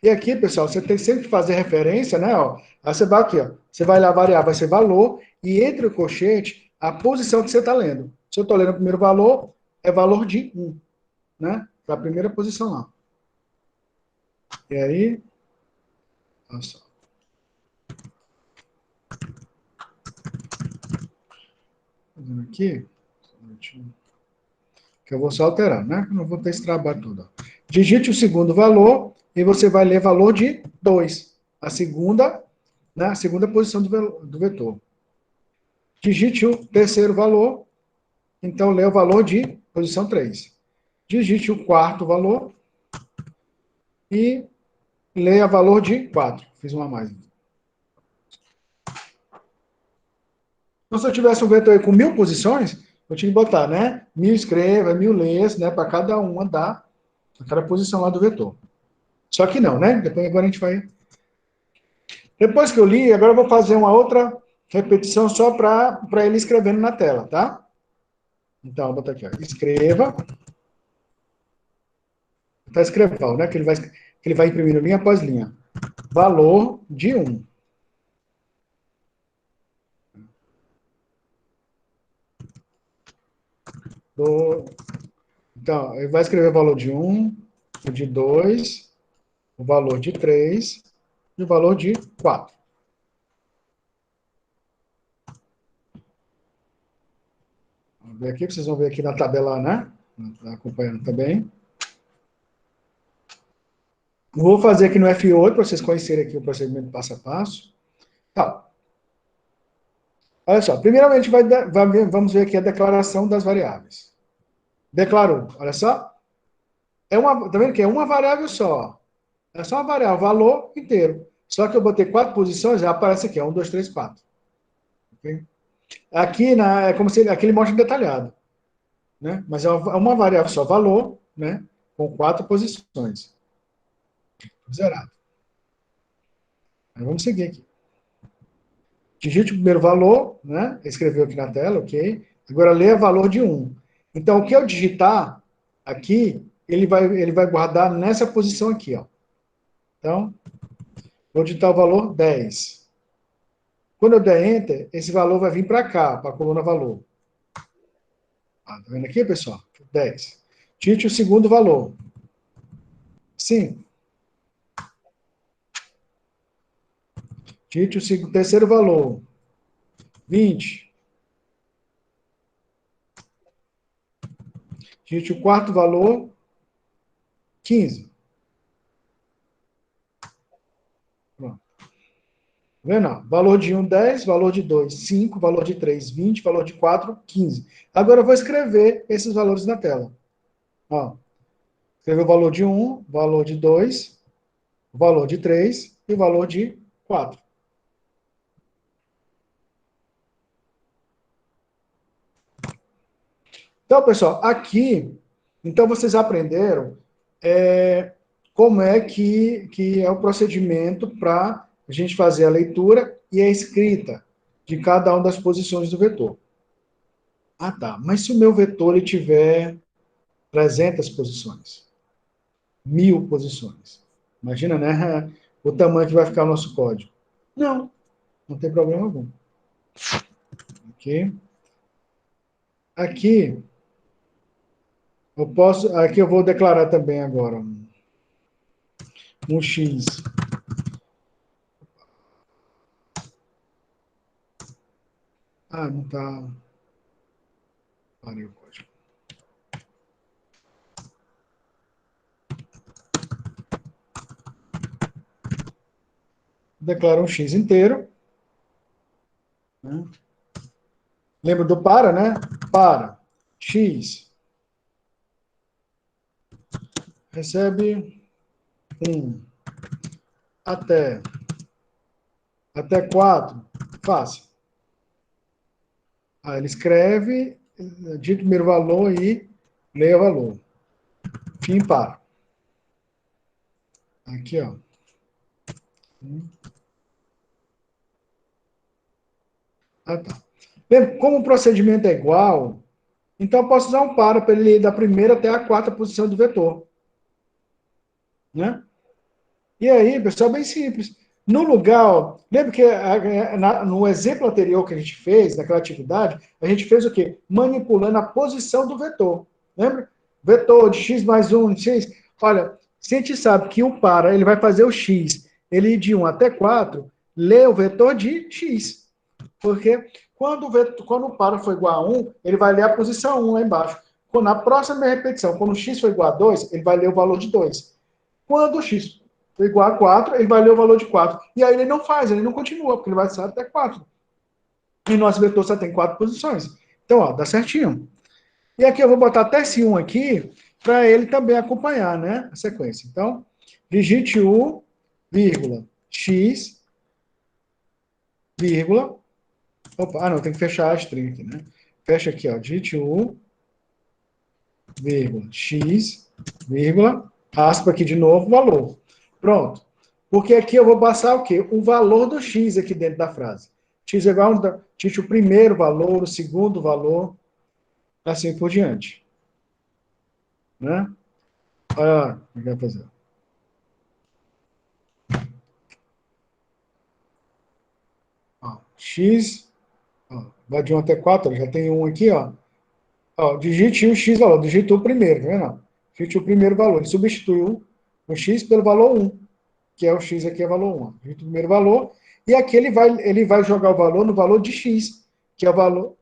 E aqui, pessoal, você tem sempre que fazer referência, né? Ó. Aí você vai aqui, ó. Você vai lá variar, vai ser valor, e entre o colchete, a posição que você está lendo. Se eu estou lendo o primeiro valor, é valor de 1, né? Para a primeira posição lá. E aí, olha só. fazendo aqui, que eu vou só alterar, né? Não vou ter esse trabalho todo. Digite o segundo valor e você vai ler valor de 2. A segunda, né? A segunda posição do vetor. Digite o terceiro valor, então lê o valor de posição 3. Digite o quarto valor e leia o valor de 4. Fiz uma a mais. Então, se eu tivesse um vetor aí com 1000 posições, eu tinha que botar, né? 1000 escreva, 1000 leias, né? Para cada uma dar aquela posição lá do vetor. Só que não, né? Depois agora a gente vai... Depois que eu li, agora eu vou fazer uma outra repetição só para ele escrevendo na tela, tá? Então, vou botar aqui, ó. Escreva. Tá escrevendo, né? Que ele vai imprimindo linha após linha. Valor de 1. Então, ele vai escrever o valor de 1, o de 2, o valor de 3 e o valor de 4. Vamos ver aqui, vocês vão ver aqui na tabela, né? Tá acompanhando também. Vou fazer aqui no F8 para vocês conhecerem aqui o procedimento passo a passo. Tá. Olha só, primeiramente vamos ver aqui a declaração das variáveis. Declarou, olha só. Tá vendo que é uma variável só. É só uma variável, valor inteiro. Só que eu botei 4 posições, já aparece aqui, 1, 2, 3, 4. Okay? Aqui é como se aqui ele mostra detalhado. Né? Mas é uma variável só, valor, né? Com 4 posições. Zerado. Aí vamos seguir aqui. Digite o primeiro valor, né? Escreveu aqui na tela, ok. Agora leia valor de 1. Então, o que eu digitar aqui, ele vai guardar nessa posição aqui, ó. Então, vou digitar o valor 10. Quando eu der Enter, esse valor vai vir para cá, para a coluna valor. Tá vendo aqui, pessoal? 10. Digite o segundo valor. 5. Digite o terceiro valor. 20. Digite o quarto valor. 15. Pronto. Tá vendo? Valor de 1, 10. Valor de 2, 5. Valor de 3, 20. Valor de 4, 15. Agora eu vou escrever esses valores na tela. Ó. Escrever o valor de 1, valor de 2, o valor de 3 e o valor de 4. Então, pessoal, aqui, então vocês aprenderam como é que é o procedimento para a gente fazer a leitura e a escrita de cada uma das posições do vetor. Ah, tá. Mas se o meu vetor ele tiver 300 posições, 1000 posições, imagina, né? O tamanho que vai ficar o nosso código. Não, não tem problema algum. Ok? Aqui, aqui eu vou declarar também agora um X. Ah, não tá. Parei o código. Declara um X inteiro. Né? Lembra do para, né? Para. X. Recebe 1. Até 4. Faça. Aí ele escreve, digita o primeiro valor e leia o valor. Fim para. Aqui, ó. Ah, tá. Lembra, como o procedimento é igual, então eu posso usar um para ele ir da primeira até a quarta posição do vetor. Né? E aí, pessoal, bem simples. No lugar, ó, lembra que no exemplo anterior que a gente fez, naquela atividade, a gente fez o quê? Manipulando a posição do vetor. Lembra? Vetor de x mais 1, x. Olha, se a gente sabe que o para, ele vai fazer o x, ele ir de 1 até 4, lê o vetor de x. Porque quando o par for igual a 1, ele vai ler a posição 1 lá embaixo. Na próxima repetição, quando o x for igual a 2, ele vai ler o valor de 2. Quando o x for igual a 4, ele vai ler o valor de 4. E aí ele não continua, porque ele vai ser até 4. E nosso vetor só tem 4 posições. Então, ó, dá certinho. E aqui eu vou botar até esse 1 aqui, para ele também acompanhar, né, a sequência. Então, digite u, vírgula, x, vírgula. Opa, não, tem que fechar a string aqui, né? Fecha aqui, ó, digite u, vírgula, x, vírgula, aspa aqui de novo, valor. Pronto. Porque aqui eu vou passar o quê? O valor do x aqui dentro da frase. X é igual a o primeiro valor, o segundo valor, assim por diante. Né? Olha o que vai fazer. Ó, x, ó, vai de 1 até 4, já tem 1 aqui, ó. Ó, digite o x valor, digite o primeiro, tá vendo? Digite o primeiro valor. Ele substituiu o x pelo valor 1, que é o x aqui é valor 1. Digite o primeiro valor, e aqui ele vai jogar o valor no valor de x, que é o valor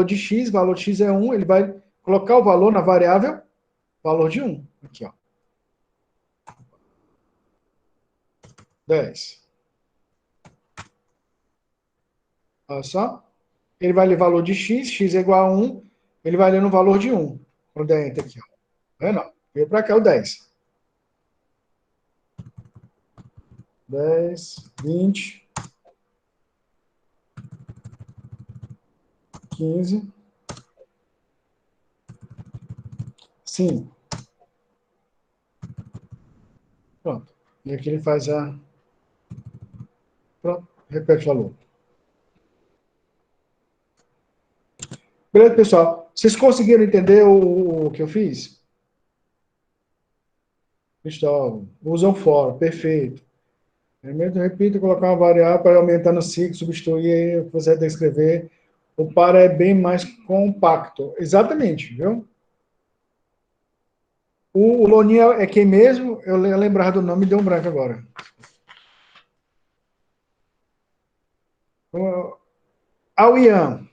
de x é 1, ele vai colocar o valor na variável valor de 1. Aqui, ó. 10. Olha só. Ele vai ler valor de x é igual a 1, ele vai ler no valor de 1. Quando der enter aqui, ó. Tá vendo? Veio para cá o 10. 10, 20, 15, 5. Pronto. E aqui ele faz a... Pronto. Repete o valor. Beleza, pessoal? Vocês conseguiram entender o que eu fiz? Cristóvão, usam for, perfeito. Primeiro, repito, colocar uma variável para aumentar no ciclo, substituir, você tem que escrever. O para é bem mais compacto. Exatamente, viu? O Loninha é quem mesmo? Eu lembrava do nome e deu um branco agora. Ao Ian.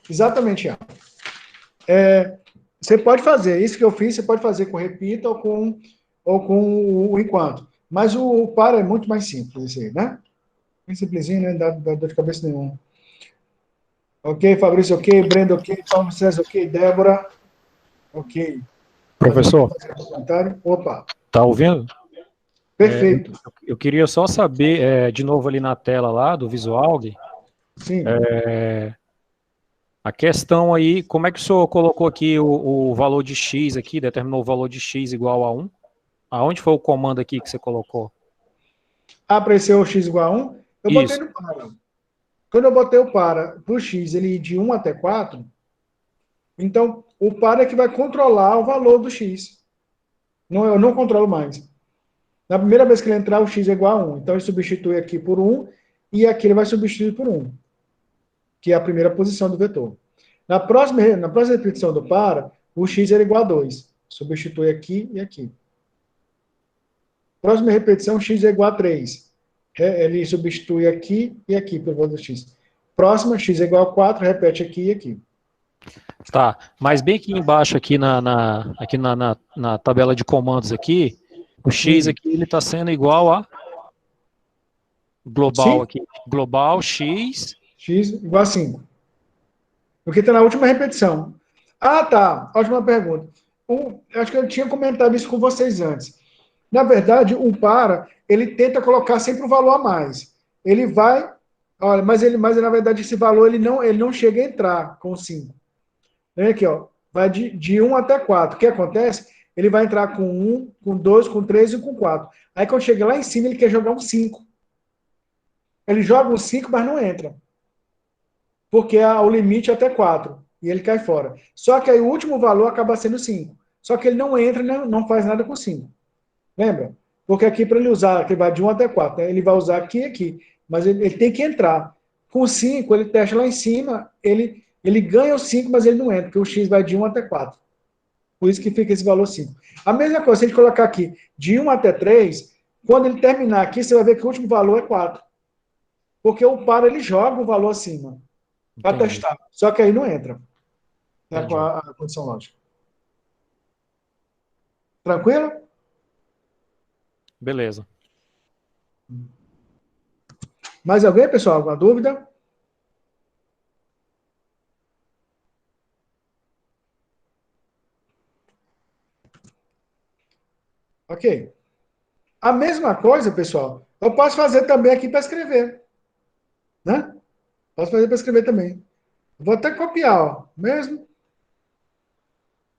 Exatamente, Ian. Você pode fazer, isso que eu fiz, você pode fazer com repita ou com o enquanto. Mas o para é muito mais simples, esse aí, né? Bem simplesinho, né? Não dá dor de cabeça nenhuma. Ok, Fabrício, ok. Brenda, ok. Paulo César, ok. Débora, ok. Professor, Comentário? Opa, tá ouvindo? perfeito. Eu queria só saber, de novo ali na tela lá do Visual, Sim. a questão aí, como é que o senhor colocou aqui o valor de x aqui, determinou o valor de x igual a 1? Aonde foi o comando aqui que você colocou? Apareceu o x igual a 1, eu botei Isso. no para. Quando eu botei o para o x, ele de 1 até 4, então o para é que vai controlar o valor do x. Não, eu não controlo mais. Na primeira vez que ele entrar, o x é igual a 1. Então ele substitui aqui por 1 e aqui ele vai substituir por 1, que é a primeira posição do vetor. Na próxima repetição do para, o x era igual a 2. Substitui aqui e aqui. Próxima repetição, x é igual a 3. Ele substitui aqui e aqui pelo valor do x. Próxima, x é igual a 4, repete aqui e aqui. Tá, mas bem aqui embaixo, aqui na tabela de comandos aqui, o x aqui ele está sendo igual a global. Sim? Aqui, global x. X igual a 5. Porque está na última repetição. Ah, tá. Ótima pergunta. Acho que eu tinha comentado isso com vocês antes. Na verdade, o para, ele tenta colocar sempre um valor a mais. Ele vai... Olha, mas na verdade, esse valor ele não chega a entrar com 5. Vem aqui, ó. Vai de 1 até 4. O que acontece? Ele vai entrar com 1, com 2, com 3 e com 4. Aí quando chega lá em cima, ele quer jogar um 5. Ele joga um 5, mas não entra. Porque o limite é até 4. E ele cai fora. Só que aí o último valor acaba sendo 5. Só que ele não entra, não faz nada com 5. Lembra? Porque aqui para ele usar, que vai de 1 até 4, né? Ele vai usar aqui e aqui. Mas ele tem que entrar. Com 5, ele testa lá em cima, ele ganha o 5, mas ele não entra, porque o x vai de 1 até 4. Por isso que fica esse valor 5. A mesma coisa, se a gente colocar aqui de 1 até 3, Quando ele terminar aqui, você vai ver que o último valor é 4. Porque o par, ele joga o valor acima para testar. Só que aí não entra. Né, com a condição lógica. Tranquilo? Beleza. Mais alguém, pessoal? Alguma dúvida? Ok. A mesma coisa, pessoal, eu posso fazer também aqui para escrever. Né? Posso fazer para escrever também. Vou até copiar, ó, mesmo.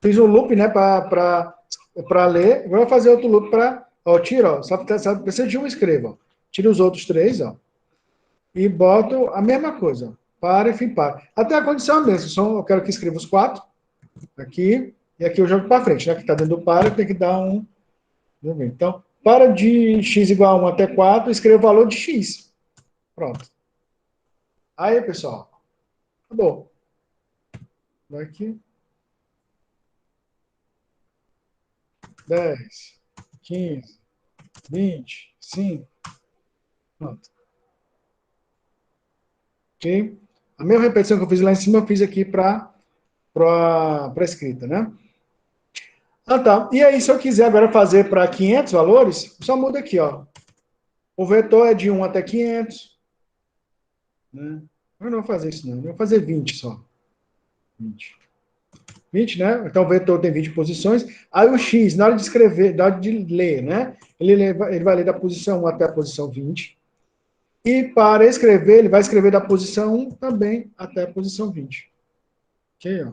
Fiz um loop, né, para ler. Vou fazer outro loop para... Ó, tira, ó, só precisa de um, escreva. Ó. Tira os outros 3, ó. E boto a mesma coisa. Para e fim para. Até a condição mesmo. Só eu quero que escreva os 4. Aqui. E aqui eu jogo para frente, né? Que está dentro do para, tem que dar um... Então, para de x igual a 1 até 4, escreva o valor de x. Pronto. Aí, pessoal. Acabou. Vai aqui. 10, 15, 20, 5. Pronto. Ok? A mesma repetição que eu fiz lá em cima, eu fiz aqui para a escrita, né? Ah, tá. E aí, se eu quiser agora fazer para 500 valores, só muda aqui, ó. O vetor é de 1 até 500. Né? Eu não vou fazer isso, não. Eu vou fazer 20 só. 20. 20, né? Então o vetor tem 20 posições. Aí o x, na hora de escrever, na hora de ler, né? Ele vai ler da posição 1 até a posição 20. E para escrever, ele vai escrever da posição 1 também até a posição 20. Ok, ó.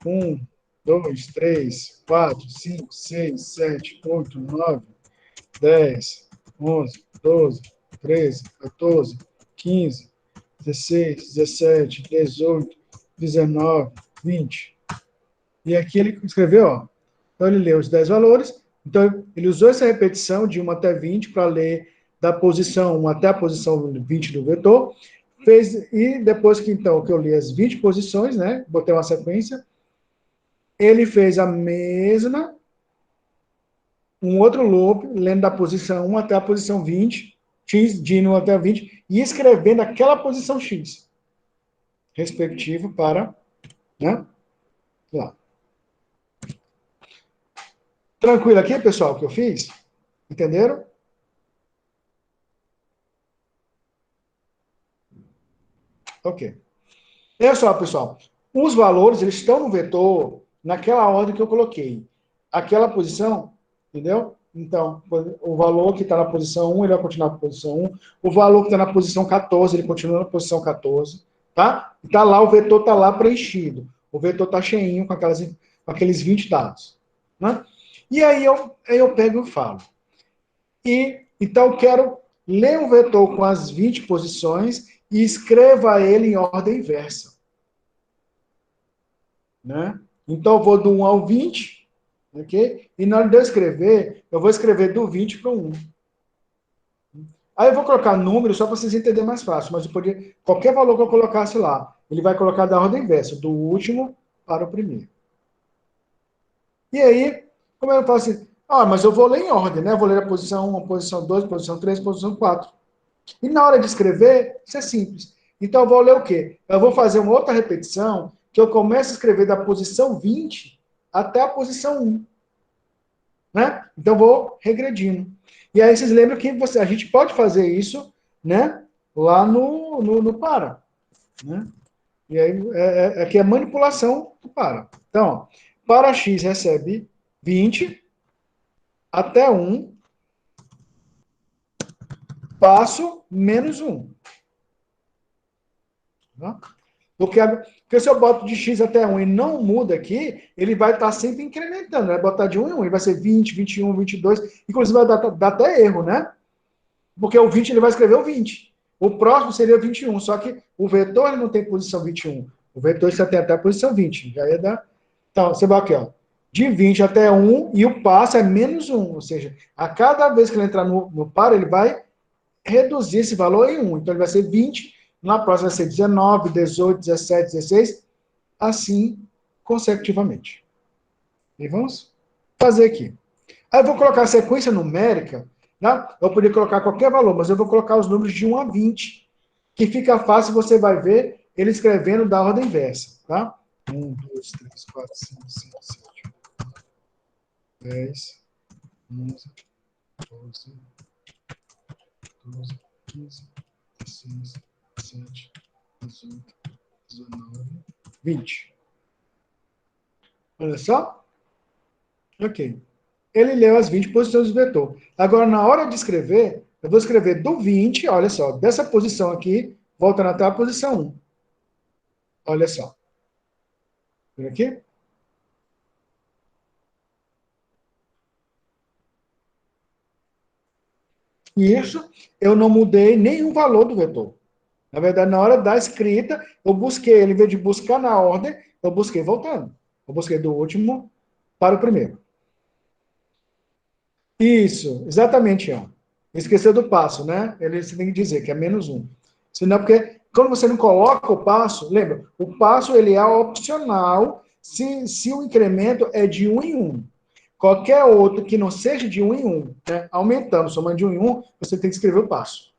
1, 2, 3, 4, 5, 6, 7, 8, 9, 10, 11, 12, 13, 14, 15, 16, 17, 18, 19, 20. E aqui ele escreveu, ó. Então ele leu os 10 valores. Então ele usou essa repetição de 1 até 20 para ler da posição 1 até a posição 20 do vetor. E depois que então que eu li as 20 posições, né? Botei uma sequência. Ele fez a mesma, um outro loop, lendo da posição 1 até a posição 20, x de 1 até a 20, e escrevendo aquela posição x, respectivo para, né? Lá. Tranquilo aqui, pessoal, o que eu fiz? Entenderam? Ok. É só, pessoal. Os valores, eles estão no vetor naquela ordem que eu coloquei. Aquela posição, entendeu? Então, o valor que está na posição 1, ele vai continuar na posição 1. O valor que está na posição 14, ele continua na posição 14. Tá? E tá lá, o vetor está lá preenchido. O vetor está cheinho com aqueles 20 dados. Né? E aí eu pego e falo. Então, eu quero ler um vetor com as 20 posições e escreva ele em ordem inversa. Né? Então, eu vou do 1 ao 20, ok? E na hora de eu escrever, eu vou escrever do 20 para o 1. Aí eu vou colocar número só para vocês entenderem mais fácil, mas eu poderia, qualquer valor que eu colocasse lá, ele vai colocar da ordem inversa, do último para o primeiro. E aí, como eu faço assim? Mas eu vou ler em ordem, né? Eu vou ler a posição 1, a posição 2, a posição 3, a posição 4. E na hora de escrever, isso é simples. Então eu vou ler o quê? Eu vou fazer uma outra repetição, que eu começo a escrever da posição 20 até a posição 1. Né? Então eu vou regredindo. E aí vocês lembram que a gente pode fazer isso, né? Lá no para. Né? E aí aqui é manipulação do para. Então, ó, para x recebe 20 até 1, passo menos 1. Tá? Porque se eu boto de x até 1 e não muda aqui, ele vai estar sempre incrementando. Vai botar de 1 em 1, ele vai ser 20, 21, 22. Inclusive vai dar até erro, né? Porque o 20 ele vai escrever o 20. O próximo seria o 21, só que o vetor ele não tem posição 21. O vetor só tem até a posição 20. Já ia dar... Então, você vai aqui, ó. De 20 até 1 e o passo é menos 1. Ou seja, a cada vez que ele entrar no par, ele vai reduzir esse valor em 1. Então, ele vai ser 20. Na próxima vai ser 19, 18, 17, 16, assim consecutivamente. E vamos? fazer aqui. Aí eu vou colocar a sequência numérica, né? Eu poderia colocar qualquer valor, mas eu vou colocar os números de 1 a 20, que fica fácil, você vai ver ele escrevendo da ordem inversa, tá? 1, 2, 3, 4, 5, 6, 7, 10, 11, 12, 12, 15, 16, 17, 18, 19, 20. Olha só. Ok. Ele leu as 20 posições do vetor. Agora, na hora de escrever, eu vou escrever do 20, olha só, dessa posição aqui, voltando até a posição 1. Olha só. Vem aqui? E isso, eu não mudei nenhum valor do vetor. Na verdade, na hora da escrita, eu busquei, ele, em vez de buscar na ordem, eu busquei voltando. Eu busquei do último para o primeiro. Isso, exatamente, ó. Esqueceu do passo, né? Você tem que dizer que é -1. Senão, porque quando você não coloca o passo, lembra, o passo ele é opcional se o incremento é de 1 em 1. Qualquer outro que não seja de 1 em 1, né? Aumentando, somando de 1 em 1, você tem que escrever o passo.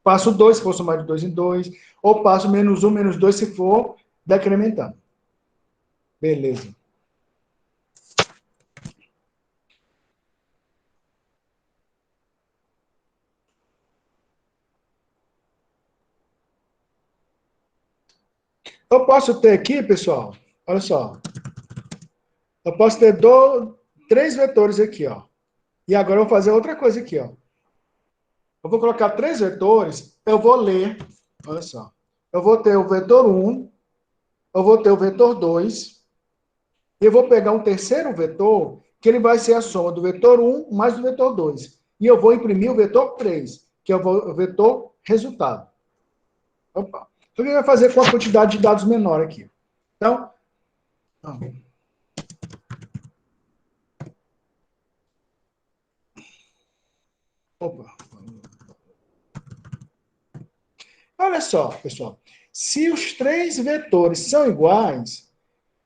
Passo 2, se for somar de 2 em 2, ou passo -1, -2, se for decrementando. Beleza. Eu posso ter aqui, pessoal, olha só, eu posso ter 3 vetores aqui, ó. E agora eu vou fazer outra coisa aqui, ó. Eu vou colocar 3 vetores, eu vou ler, olha só. Eu vou ter o vetor 1, eu vou ter o vetor 2, e eu vou pegar um terceiro vetor, que ele vai ser a soma do vetor 1 mais do vetor 2. E eu vou imprimir o vetor 3, que é o vetor resultado. Opa. Então, o que vai fazer com a quantidade de dados menor aqui? Então, opa. Olha só, pessoal. Se os 3 vetores são iguais,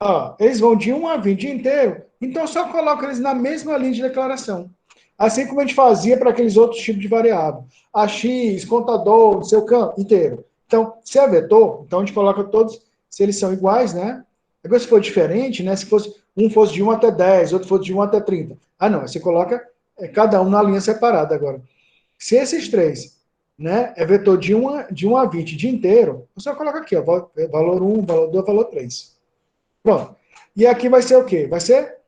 ó, eles vão de 1 a 20 inteiro, então só coloca eles na mesma linha de declaração. Assim como a gente fazia para aqueles outros tipos de variável. AX, contador, seu campo inteiro. Então, se é vetor, então a gente coloca todos, se eles são iguais, né? Agora, se for diferente, né? Se fosse, um fosse de 1 até 10, outro fosse de 1 até 30. Ah, não, você coloca cada um na linha separada agora. Se esses 3, né, é vetor de 1 a 20 de inteiro, você coloca aqui, ó, valor 1, valor 2, valor 3. Pronto. E aqui vai ser o quê? Vai ser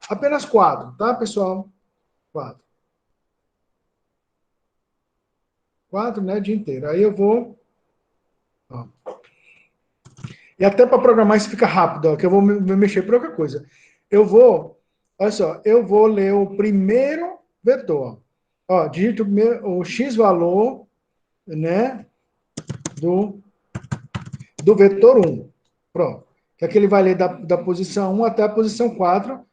apenas 4, tá, pessoal? 4. 4, né, dia inteiro. Aí eu vou... Ó. E até para programar isso fica rápido, ó, que eu vou me mexer por outra coisa. Eu vou... Olha só, eu vou ler o primeiro vetor. Ó, digito o x valor, né, do vetor 1. Pronto. Que aqui ele vai ler da posição 1 até a posição 4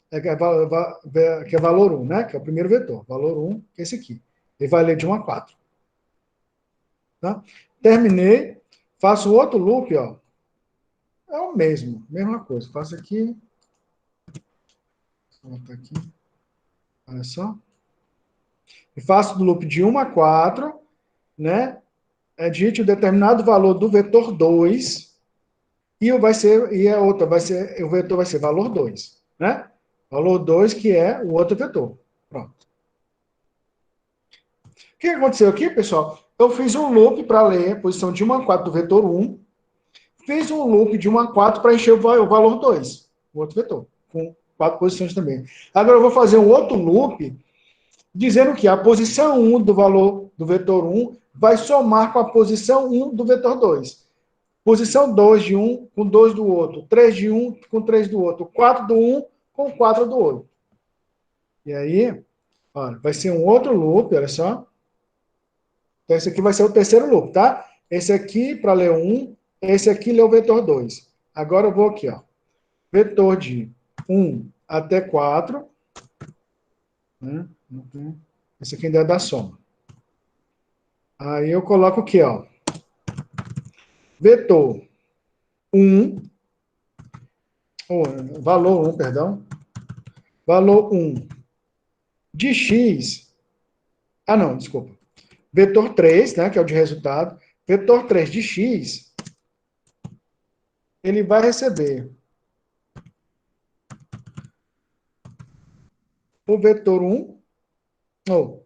que é valor 1, né? Que é o primeiro vetor. Valor 1, que é esse aqui. Ele vai ler de 1 a 4. Tá? Terminei. Faço outro loop, ó. É o mesmo. Mesma coisa. Faço aqui. Volta aqui. Olha só. E faço do loop de 1 a 4, né? Digite o determinado valor do vetor 2. E a outra vai ser, o vetor vai ser valor 2, né? Valor 2, que é o outro vetor. Pronto. O que aconteceu aqui, pessoal? Eu fiz um loop para ler a posição de 1 a 4 do vetor 1. Fiz um loop de 1 a 4 para encher o valor 2, o outro vetor, com 4 posições também. Agora eu vou fazer um outro loop dizendo que a posição 1 do valor do vetor 1 vai somar com a posição 1 do vetor 2. Posição 2 de um com 2 do outro. 3 de um com 3 do outro. 4 do um com 4 do outro. E aí, olha, vai ser um outro loop, olha só. Então, esse aqui vai ser o terceiro loop, tá? Esse aqui, para ler 1, esse aqui lê o vetor 2. Agora eu vou aqui, ó. Vetor de 1 até 4. Né? Esse aqui ainda é da soma. Aí eu coloco aqui, ó. Vetor 1, valor 1, perdão. valor 1 de x... Ah, não, desculpa. Vetor 3, né, que é o de resultado. Vetor 3 de x, ele vai receber o vetor 1, ou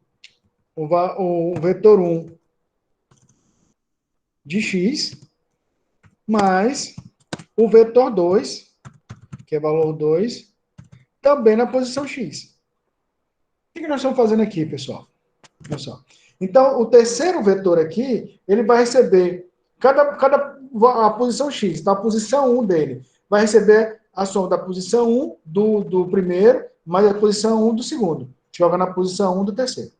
o vetor 1 de x, mais o vetor 2, que é valor 2, também na posição x. O que nós estamos fazendo aqui, pessoal? Olha só. Então, o terceiro vetor aqui, ele vai receber a posição x, tá? A posição 1 dele vai receber a soma da posição 1 do primeiro, mais a posição 1 do segundo. Joga na posição 1 do terceiro.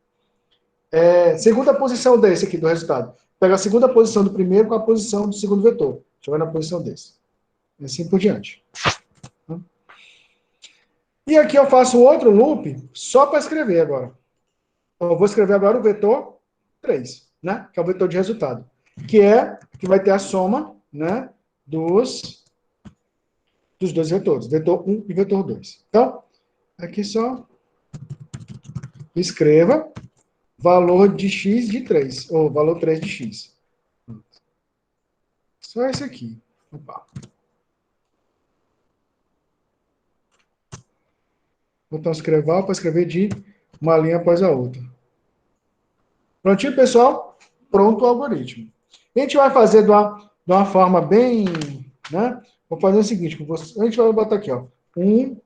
Segunda posição desse aqui, do resultado. Pega a segunda posição do primeiro com a posição do segundo vetor. Joga na posição desse. E assim por diante. E aqui eu faço outro loop só para escrever agora. Eu vou escrever agora o vetor 3, né? Que é o vetor de resultado. Que vai ter a soma, né? Dos dois vetores. Vetor 1 e vetor 2. Então, aqui só escreva valor de x de 3. Ou valor 3 de x. Só esse aqui. Opa. Botão escrever para escrever de uma linha após a outra. Prontinho, pessoal? Pronto o algoritmo. A gente vai fazer de uma forma bem... né? Vou fazer o seguinte. A gente vai botar aqui, ó. 1,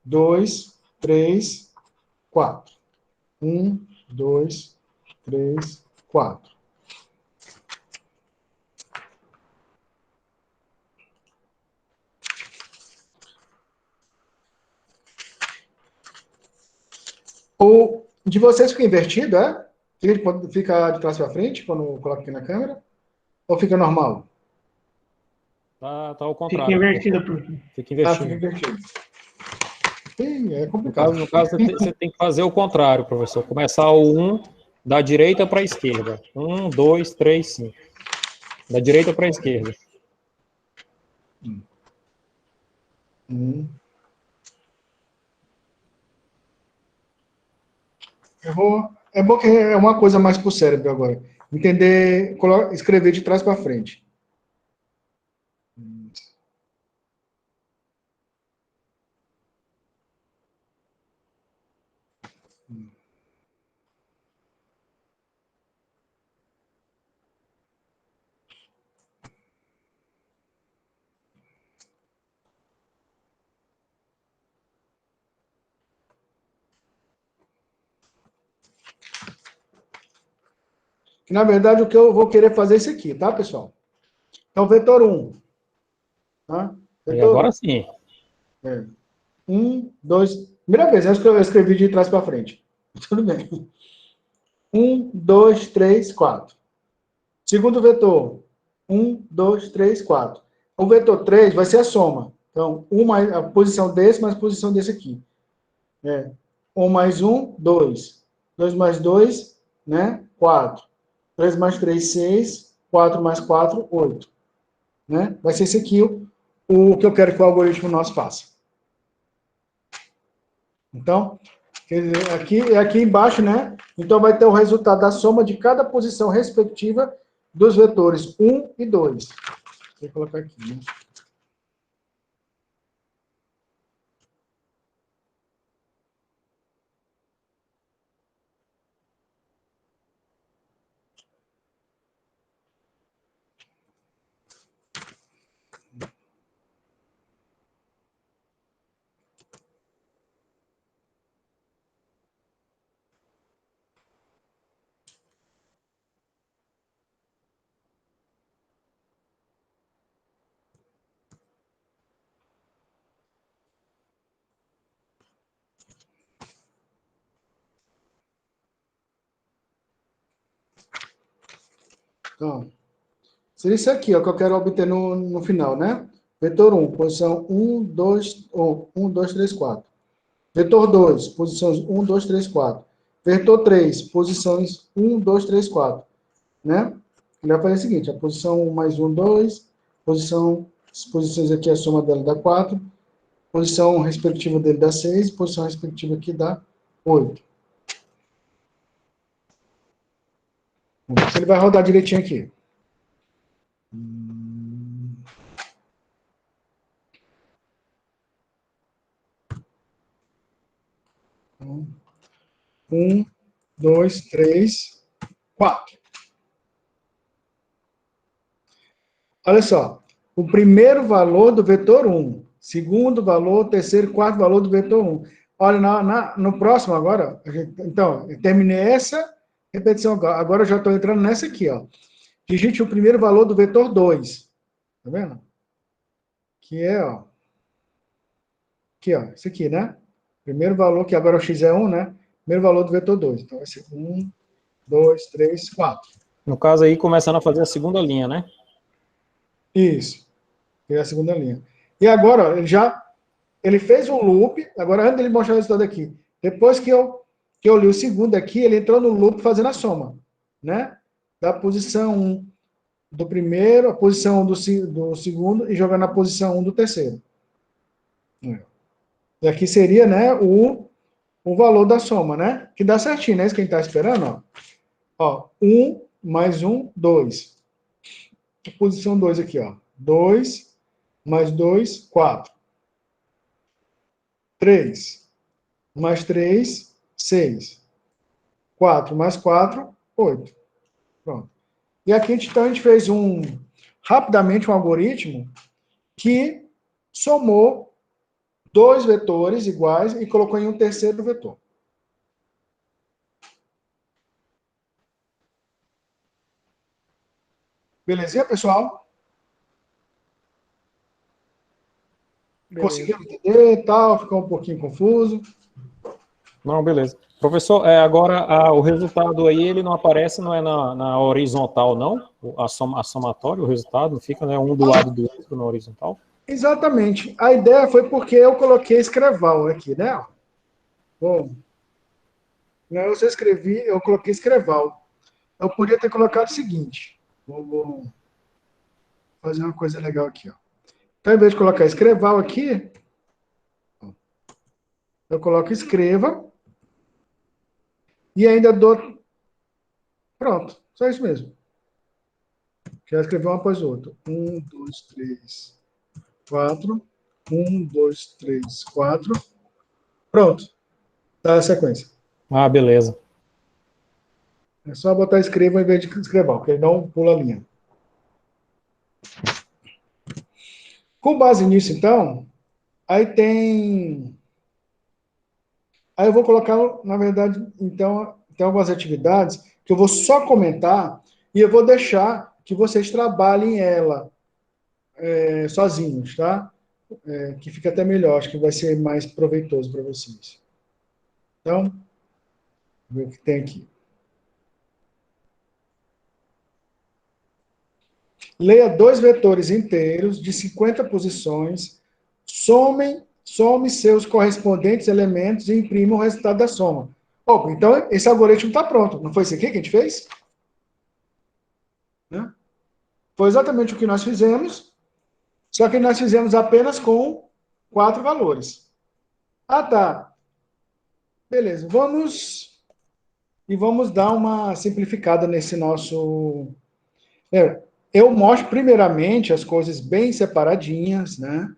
2, 3, 4. 1, 2, 3, 4. O de vocês fica invertido, é? Fica de trás para frente, quando coloca aqui na câmera? Ou fica normal? Tá ao contrário. Fica invertido, prof. Fica invertido. Fica invertido. Sim, é complicado. No caso você tem que fazer o contrário, professor. Começar o 1 da direita para a esquerda. 1, 2, 3, 5. Da direita para a esquerda. É bom que é uma coisa mais para o cérebro agora. Entender, escrever de trás para frente. Que, na verdade, o que eu vou querer fazer é isso aqui, tá, pessoal? Então, vetor 1. Tá? E agora sim. 1, 2... Primeira vez, eu escrevi de trás para frente. Tudo bem. 1, 2, 3, 4. Segundo vetor. 1, 2, 3, 4. O vetor 3 vai ser a soma. Então, a posição desse mais a posição desse aqui. 1 mais 1, 2. 2 mais 2, né? 4. 3 mais 3, 6. 4 mais 4, 8. Né? Vai ser esse aqui o que eu quero que o algoritmo nosso faça. Então, aqui embaixo, né? Então, vai ter o resultado da soma de cada posição respectiva dos vetores 1 e 2. Vou colocar aqui, né? Então, seria isso aqui, ó, que eu quero obter no final, né? Vetor 1, posição 1, 2, 3, 4. Vetor 2, posições 1, 2, 3, 4. Vetor 3, posições 1, 2, 3, 4. Né? Ele vai fazer o seguinte, a posição 1 mais 1, 2, as posições aqui, a soma dela dá 4, Posição respectiva dele dá 6, posição respectiva aqui dá 8. Vamos ver se ele vai rodar direitinho aqui. 1, 2, 3, 4. Olha só. O primeiro valor do vetor 1. Segundo valor, terceiro e quarto valor do vetor 1. Olha, no próximo agora, então, eu terminei essa repetição agora. Agora eu já estou entrando nessa aqui, ó. Digite o primeiro valor do vetor 2. Tá vendo? Que é, ó. Aqui, ó. Isso aqui, né? Primeiro valor, que agora o x é 1, né? Primeiro valor do vetor 2. Então, vai ser 1, 2, 3, 4. No caso aí, começando a fazer a segunda linha, né? Isso. É a segunda linha. E agora, ó, ele fez um loop. Agora, antes dele mostrar o resultado aqui. Depois que eu li o segundo aqui, ele entrou no loop fazendo a soma, né? Da posição 1 do primeiro, a posição 1 do segundo, e jogando a posição 1 do terceiro. E aqui seria, né, o valor da soma, né? Que dá certinho, né? Isso que a gente está esperando, ó. 1 mais 1, 2. Posição 2 aqui, ó. 2 mais 2, 4. 3 mais 3, 6. 4 mais 4, 8. Pronto. E aqui, então, a gente fez rapidamente um algoritmo que somou dois vetores iguais e colocou em um terceiro vetor. Belezinha, pessoal? Conseguiram entender e tal? Ficou um pouquinho confuso? Não, beleza. Professor, agora o resultado aí, ele não aparece, não é na horizontal, não? A somatória, o resultado, não fica, né, um do lado do outro na horizontal? Exatamente. A ideia foi porque eu coloquei escreval aqui, né? Bom, eu coloquei escreval. Eu podia ter colocado o seguinte. Vou fazer uma coisa legal aqui, ó. Então, em vez de colocar escreval aqui, eu coloco escreva e ainda dou... Pronto, só isso mesmo. Já escrevi um após o outro. 1, 2, 3, 4. 1, 2, 3, 4. Pronto. Tá a sequência. Ah, beleza. É só botar escreva em vez de escreval, porque ele não pula a linha. Com base nisso, então, aí eu vou colocar, na verdade, então, tem algumas atividades que eu vou só comentar e eu vou deixar que vocês trabalhem ela sozinhos, tá? Que fica até melhor, acho que vai ser mais proveitoso para vocês. Então, vamos ver o que tem aqui. Leia dois vetores inteiros de 50 posições, some seus correspondentes elementos e imprima o resultado da soma. Bom, então, esse algoritmo está pronto. Não foi isso aqui que a gente fez? Né? Foi exatamente o que nós fizemos, só que nós fizemos apenas com 4 valores. Ah, tá. Beleza, vamos dar uma simplificada nesse nosso... Eu mostro primeiramente as coisas bem separadinhas, né?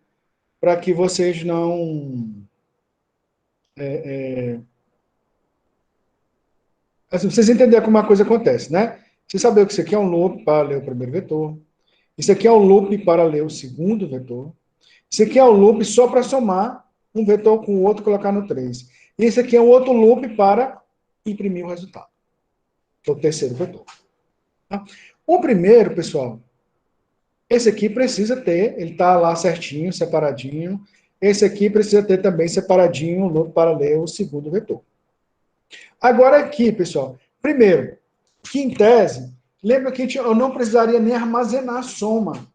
Para que vocês não... Assim, vocês entenderem como a coisa acontece, né? Você saber que isso aqui é um loop para ler o primeiro vetor. Isso aqui é um loop para ler o segundo vetor. Isso aqui é um loop só para somar um vetor com o outro e colocar no 3. E esse aqui é um outro loop para imprimir o resultado. Que é o terceiro vetor. Tá? O primeiro, pessoal, esse aqui precisa ter, ele está lá certinho, separadinho. Esse aqui precisa ter também separadinho um loop para ler o segundo vetor. Agora aqui, pessoal, primeiro, que em tese, lembra que eu não precisaria nem armazenar a soma,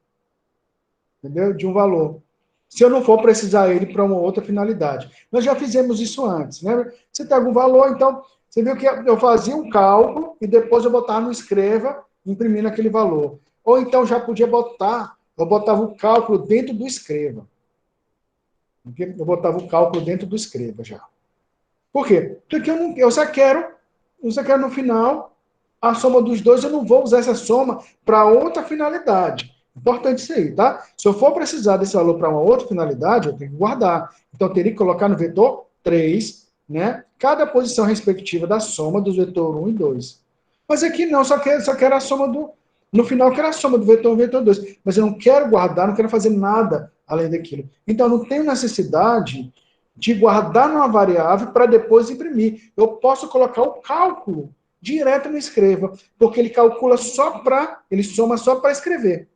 entendeu? De um valor. Se eu não for precisar ele para uma outra finalidade. Nós já fizemos isso antes, lembra? Você tem algum valor, então, você viu que eu fazia um cálculo e depois eu botava no escreva, imprimindo aquele valor. Ou então já podia botar, eu botava o cálculo dentro do escreva. Okay? Eu botava o cálculo dentro do escreva já. Por quê? Porque eu só quero no final a soma dos dois, eu não vou usar essa soma para outra finalidade. Importante isso aí, tá? Se eu for precisar desse valor para uma outra finalidade, eu tenho que guardar. Então, eu teria que colocar no vetor 3, né? Cada posição respectiva da soma dos vetores 1 e 2. Mas aqui não, só quero a soma do... No final, eu quero a soma do vetor 1 e vetor 2. Mas eu não quero guardar, não quero fazer nada além daquilo. Então, eu não tenho necessidade de guardar numa variável para depois imprimir. Eu posso colocar o cálculo direto no escreva, porque ele calcula ele soma só para escrever.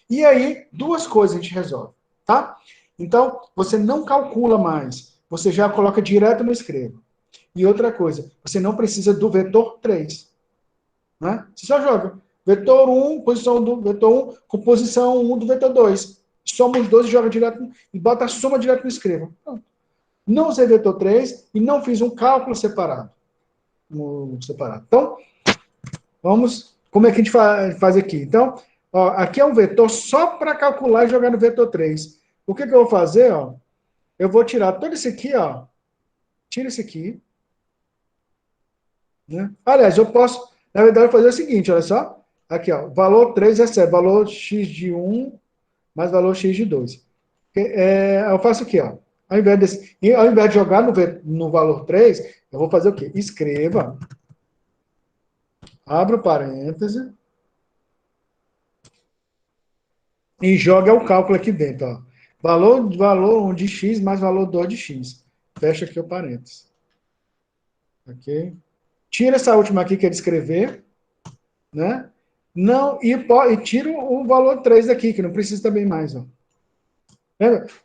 E aí, duas coisas a gente resolve, tá? Então, você não calcula mais, você já coloca direto no escreva. E outra coisa, você não precisa do vetor 3. Né? Você só joga vetor 1, posição do vetor 1, com posição 1 do vetor 2. Soma os dois e joga direto, e bota a soma direto no escreva. Não usei vetor 3 e não fiz um cálculo separado. Então, vamos... Como é que a gente faz aqui? Então, ó, aqui é um vetor só para calcular e jogar no vetor 3. O que eu vou fazer? Ó? Eu vou tirar todo esse aqui, ó. Tira esse aqui. Né? Aliás, eu posso, na verdade, fazer o seguinte, olha só. Aqui, ó. Valor 3 recebe valor x de 1 mais valor x de 2. Eu faço aqui, ó. Ao invés de jogar no valor 3, eu vou fazer o quê? Escreva. Abra o parêntese. E joga o cálculo aqui dentro, ó. Valor 1 de x mais valor 2 de x. Fecha aqui o parênteses. Ok? Tira essa última aqui que é de escrever, né? Não, e tira o valor 3 daqui, que não precisa também mais, ó.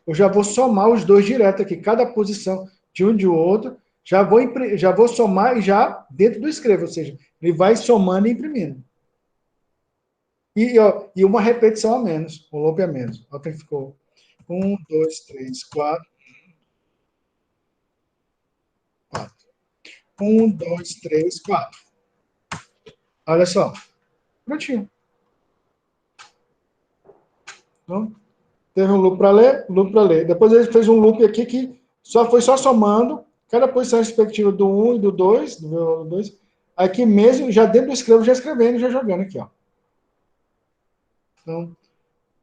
Eu já vou somar os dois direto aqui, cada posição de um e de outro, já vou somar e já dentro do escreva, ou seja, ele vai somando e imprimindo. E uma repetição a menos, um loop a menos. Olha que ficou 1, 2, 3, 4. 1, 2, 3, 4. Olha só. Prontinho. Então, teve um loop para ler, loop para ler. Depois ele fez um loop aqui que foi só somando cada posição respectiva do 1 e do 2, do 2. Aqui mesmo, já dentro do escrevo, já escrevendo, já jogando aqui, ó. Então,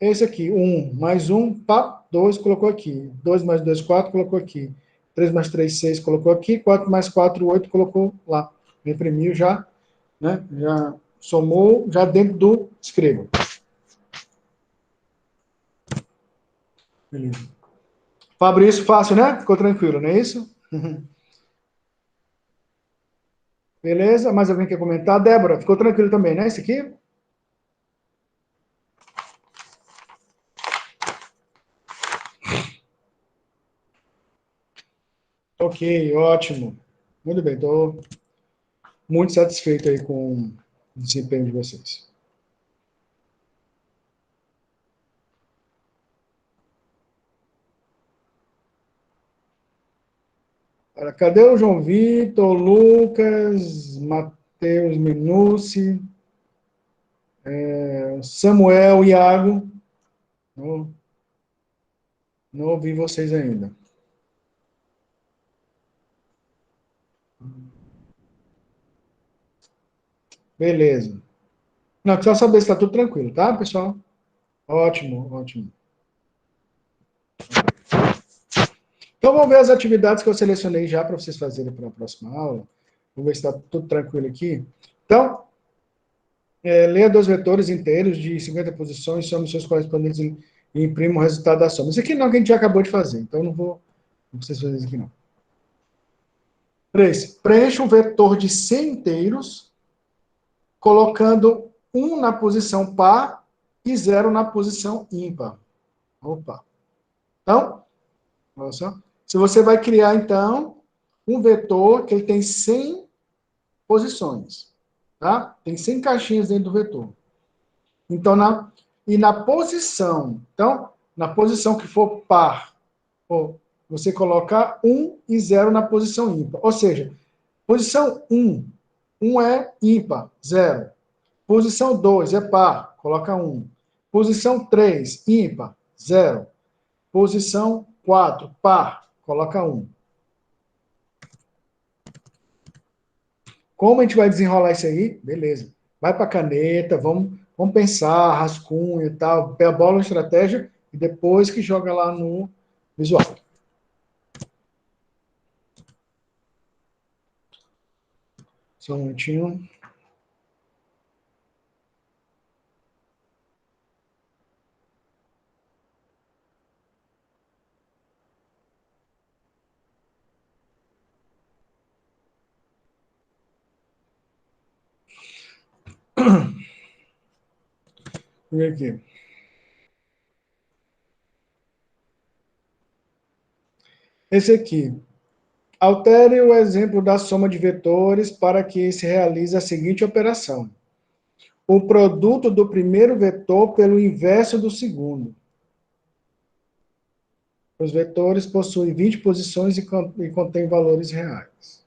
esse aqui, 1 mais 1, pá, 2, colocou aqui. 2 mais 2, 4, colocou aqui. 3 mais 3, 6, colocou aqui. 4 mais 4, 8, colocou lá. Imprimiu já, né? Já somou, já dentro do escrevo. Beleza. Fabrício, fácil, né? Ficou tranquilo, não é isso? Beleza? Mais alguém quer comentar? Débora, ficou tranquilo também, né? Esse aqui? Ok, ótimo. Muito bem, estou muito satisfeito aí com o desempenho de vocês. Cadê o João Vitor, Lucas, Matheus Minucci, Samuel, Iago? Não ouvi vocês ainda. Beleza. Não, só saber se está tudo tranquilo, tá, pessoal? Ótimo, ótimo. Então, vamos ver as atividades que eu selecionei já para vocês fazerem para a próxima aula. Vamos ver se está tudo tranquilo aqui. Então, leia dois vetores inteiros de 50 posições, some seus correspondentes e imprima o resultado da soma. Isso aqui não, que a gente já acabou de fazer, então não vocês fazerem isso aqui não. 3. Preencha um vetor de 100 inteiros, colocando 1 na posição par e 0 na posição ímpar. Opa. Então, olha só. Se você vai criar, então, um vetor que ele tem 100 posições. Tá? Tem 100 caixinhas dentro do vetor. Então, na posição, então, na posição que for par, você coloca 1 e 0 na posição ímpar. Ou seja, posição 1, 1 é ímpar, 0. Posição 2 é par, coloca 1. Posição 3, ímpar, 0. Posição 4, par, coloca 1. Como a gente vai desenrolar isso aí? Beleza. Vai para a caneta, vamos pensar, rascunho e tal, bola uma estratégia e depois que joga lá no visual. Só um minutinho. Vem aqui. Esse aqui. Altere o exemplo da soma de vetores para que se realize a seguinte operação. O produto do primeiro vetor pelo inverso do segundo. Os vetores possuem 20 posições e contêm valores reais.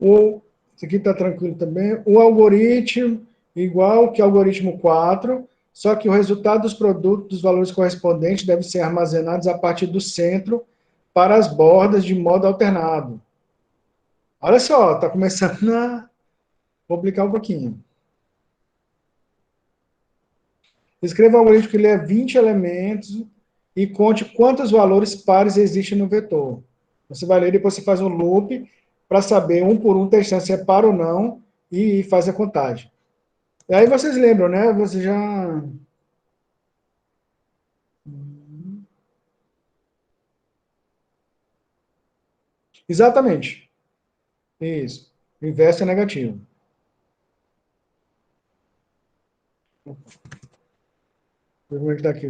Isso aqui está tranquilo também. O algoritmo igual que algoritmo 4, só que o resultado dos produtos dos valores correspondentes deve ser armazenados a partir do centro para as bordas de modo alternado. Olha só, está começando a complicar um pouquinho. Escreva um algoritmo que lê 20 elementos e conte quantos valores pares existem no vetor. Você vai ler e depois você faz um loop para saber um por um, testando se é par ou não e faz a contagem. E aí vocês lembram, né? Você já... Exatamente. Isso. O inverso é negativo. Como é que está aqui?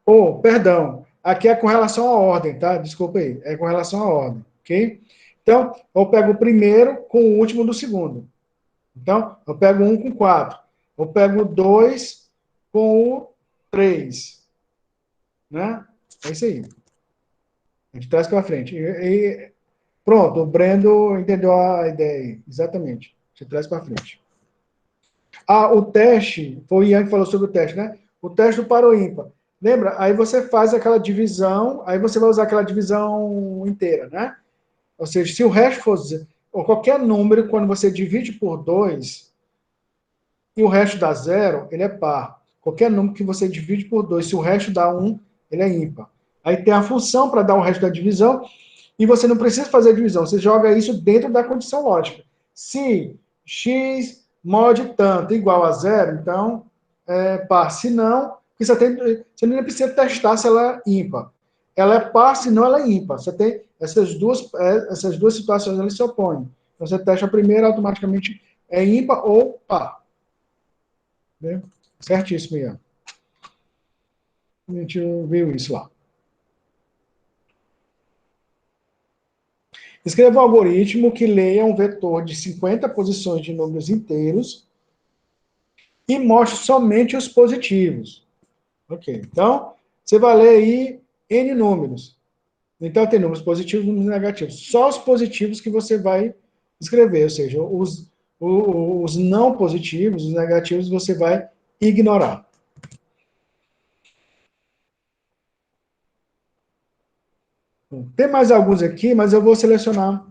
Oh, perdão. Aqui é com relação à ordem, tá? Desculpa aí. É com relação à ordem, ok? Então, eu pego o primeiro com o último do segundo. Então, eu pego 1 com 4. Eu pego 2 com o 3. Né? É isso aí. A gente traz para frente. Pronto, o Brendo entendeu a ideia aí. Exatamente. Você traz para frente. Ah, o teste, foi o Ian que falou sobre o teste, né? O teste do par ou ímpar. Lembra? Aí você faz aquela divisão, aí você vai usar aquela divisão inteira, né? Ou seja, se o resto for, ou qualquer número, quando você divide por 2 e o resto dá 0, ele é par. Qualquer número que você divide por 2, se o resto dá 1, ele é ímpar. Aí tem a função para dar o resto da divisão, e você não precisa fazer a divisão, você joga isso dentro da condição lógica. Se x mod tanto igual a 0, então é par. Se não, você nem precisa testar se ela é ímpar. Ela é par, se não ela é ímpar. Você tem essas duas situações, elas se opõem. Então, você testa a primeira, automaticamente é ímpar ou par. Né? Certíssimo, Ian. A gente viu isso lá. Escreva um algoritmo que leia um vetor de 50 posições de números inteiros e mostre somente os positivos. Ok, então, você vai ler aí N números. Então, tem números positivos e números negativos. Só os positivos que você vai escrever, ou seja, os não positivos, os negativos, você vai ignorar. Tem mais alguns aqui, mas eu vou selecionar.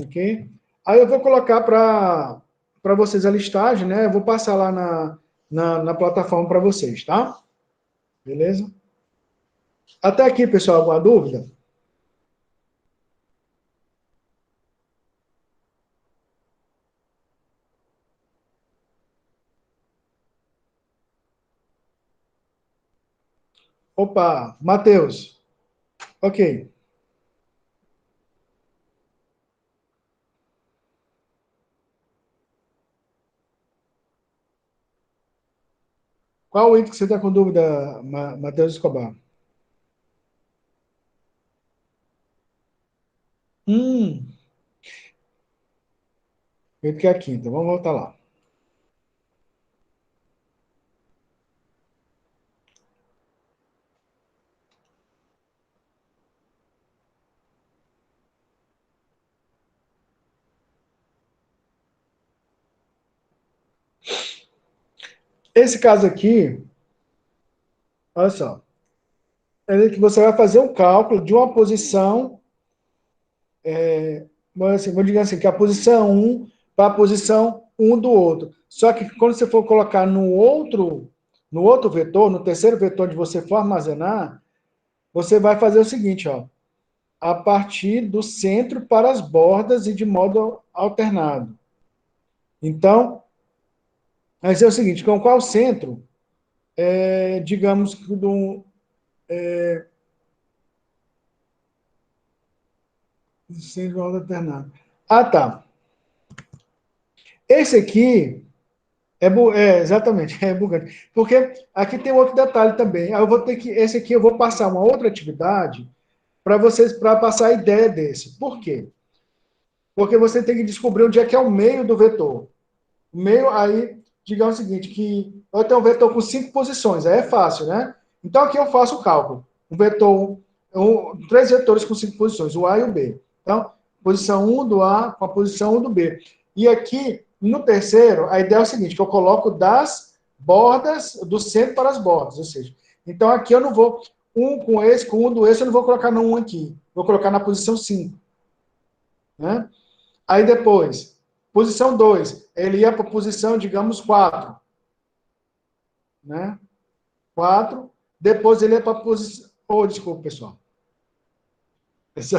Ok? Aí eu vou colocar para vocês a listagem, né? Eu vou passar lá na plataforma para vocês, tá? Beleza? Até aqui, pessoal, alguma dúvida? Opa, Matheus. Ok. Qual o item que você está com dúvida, Matheus Escobar? Hum, item que é a quinta. Vamos voltar lá. Esse caso aqui, olha só, é que você vai fazer um cálculo de uma posição, vamos dizer assim, que é a posição 1 para a posição 1 do outro. Só que quando você for colocar no outro vetor, no terceiro vetor onde você for armazenar, você vai fazer o seguinte, ó, a partir do centro para as bordas e de modo alternado. Então, vai ser o seguinte, com qual centro, digamos, centro de modo alternado. Ah, tá. Esse aqui exatamente, é bugante. Porque aqui tem outro detalhe também. Eu vou ter que, esse aqui eu vou passar uma outra atividade para vocês, para passar a ideia desse. Por quê? Porque você tem que descobrir onde é que é o meio do vetor. O meio, aí, digamos o seguinte, que eu tenho um vetor com 5 posições, aí é fácil, né? Então aqui eu faço o cálculo. Um vetor, 3 vetores com 5 posições, o A e o B. Então, posição 1 do A com a posição 1 do B. E aqui, no terceiro, a ideia é o seguinte, que eu coloco das bordas, do centro para as bordas, ou seja, então aqui eu não vou, com um do esse, eu não vou colocar no 1 aqui, vou colocar na posição 5. Né? Aí depois, posição 2, ele ia para a posição, digamos, 4. Né? 4. Depois ele ia para a posição... Oh, desculpa, pessoal. Isso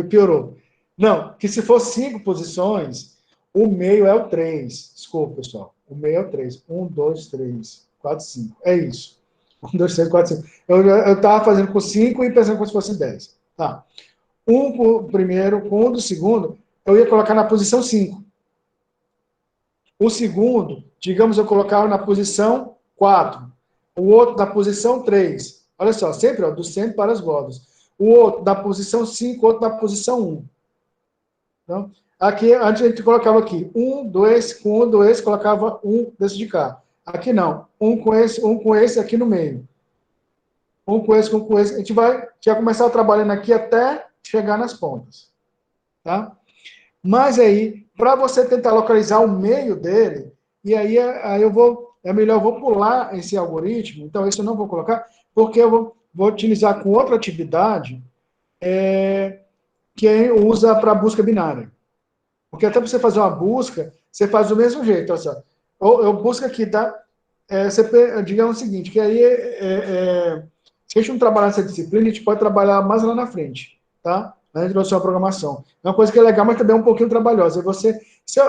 piorou. Não, que se for 5 posições, o meio é o 3. Desculpa, pessoal. O meio é o 3. 1, 2, 3, 4, 5. É isso. 1, 2, 3, 4, 5. Eu estava fazendo com 5 e pensando como se fosse 10. Tá. Um com o primeiro, com um do segundo, eu ia colocar na posição 5. O segundo, digamos, eu colocava na posição 4. O outro na posição 3. Olha só, sempre ó, do centro para as bordas. O outro na posição 5, outro na posição 1. Então, aqui, antes a gente colocava aqui 1, 2, com 1, 2, colocava um desse de cá. Aqui não. Um com esse aqui no meio. Um com esse, um com esse. A gente vai começar trabalhando aqui até chegar nas pontas. Tá? Mas aí, para você tentar localizar o meio dele, e aí é melhor eu vou pular esse algoritmo, então esse eu não vou colocar, porque eu vou utilizar com outra atividade que usa para busca binária. Porque até para você fazer uma busca, você faz do mesmo jeito. Olha só. Eu busco aqui, tá? Digamos o seguinte, que aí, se a gente não trabalhar nessa disciplina, a gente pode trabalhar mais lá na frente, tá? Na introdução à programação. É uma coisa que é legal, mas também é um pouquinho trabalhosa.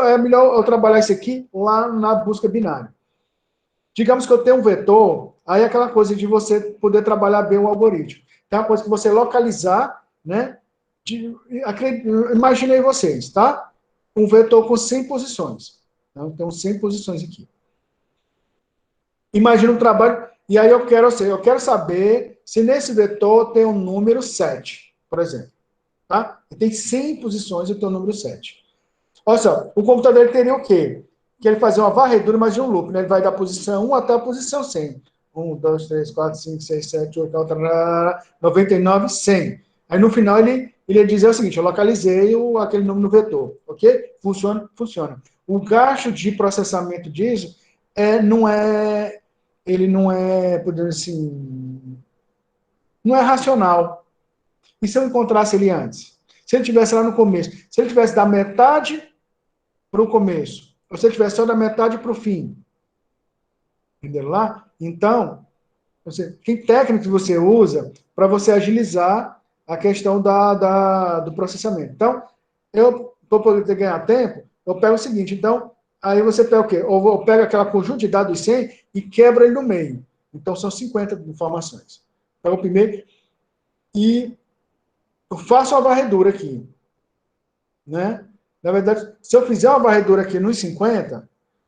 É melhor eu trabalhar isso aqui lá na busca binária. Digamos que eu tenho um vetor, aí é aquela coisa de você poder trabalhar bem o algoritmo. É uma coisa que você localizar, né? Imaginei vocês, tá? Um vetor com 100 posições. Então, tem 100 posições aqui. Imagina um trabalho, e aí eu quero saber se nesse vetor tem um número 7, por exemplo. Tá? Tem 100 posições e tem o número 7. Olha só, o computador ele teria o quê? Que ele fazia uma varredura, mas de um loop. Né? Ele vai da posição 1 até a posição 100. 1, 2, 3, 4, 5, 6, 7, 8, 99, 100. Aí no final ele ia dizer o seguinte, eu localizei aquele número no vetor. Ok? Funciona? Funciona. O gasto de processamento disso ele não é, podemos assim, não é racional. E se eu encontrasse ele antes? Se ele estivesse lá no começo, se ele tivesse da metade para o começo, ou se ele tivesse só da metade para o fim, entendeu lá? Então, tem técnicas que você usa para você agilizar a questão do processamento. Então, para poder ganhar tempo, eu pego o seguinte, então, aí você pega o quê? Eu pego aquela conjunto de dados 100 e quebra ele no meio. Então, são 50 informações. Pego o primeiro e eu faço uma varredura aqui. Né? Na verdade, se eu fizer uma varredura aqui nos 50,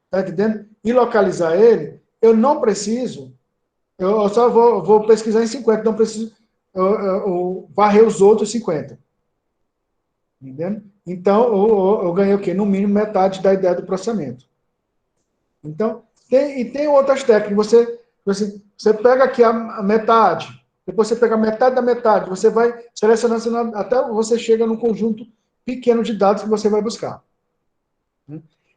tá entendendo? E localizar ele, eu não preciso, eu só vou pesquisar em 50, não preciso varrer os outros 50. Entendendo? Então, eu ganhei o quê? No mínimo metade da ideia do processamento. Então, tem outras técnicas. Você pega aqui a metade, depois você pega a metade da metade, você vai selecionando até você chega num conjunto pequeno de dados que você vai buscar.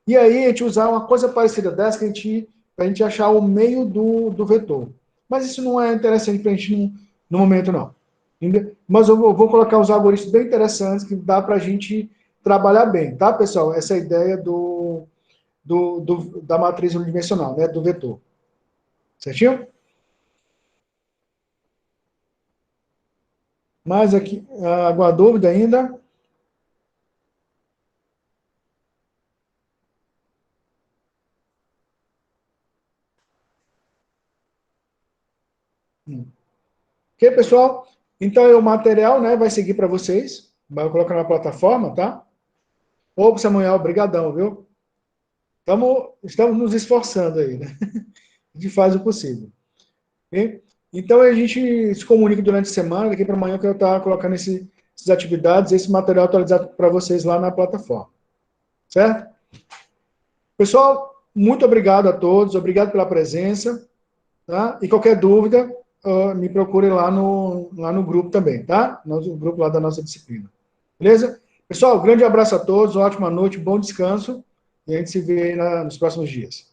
E aí, a gente usar uma coisa parecida dessa, que a gente para a gente achar o meio do vetor. Mas isso não é interessante para a gente no momento, não. Entendeu? Mas eu vou colocar uns algoritmos bem interessantes que dá para a gente trabalhar bem, tá, pessoal? Essa é a ideia da matriz unidimensional, né, do vetor. Certinho? Mais aqui, alguma dúvida ainda? Ok, pessoal? Então, o material, né, vai seguir para vocês. Vai colocar na plataforma, tá? Ô, Samuel, brigadão, viu? Estamos nos esforçando aí, né? A gente faz o possível. Ok? Então, a gente se comunica durante a semana, daqui para amanhã, que eu estar colocando essas atividades, esse material atualizado para vocês lá na plataforma. Certo? Pessoal, muito obrigado a todos, obrigado pela presença, tá? E qualquer dúvida, me procure lá no grupo também, tá? No grupo lá da nossa disciplina. Beleza? Pessoal, grande abraço a todos, ótima noite, bom descanso, e a gente se vê nos próximos dias.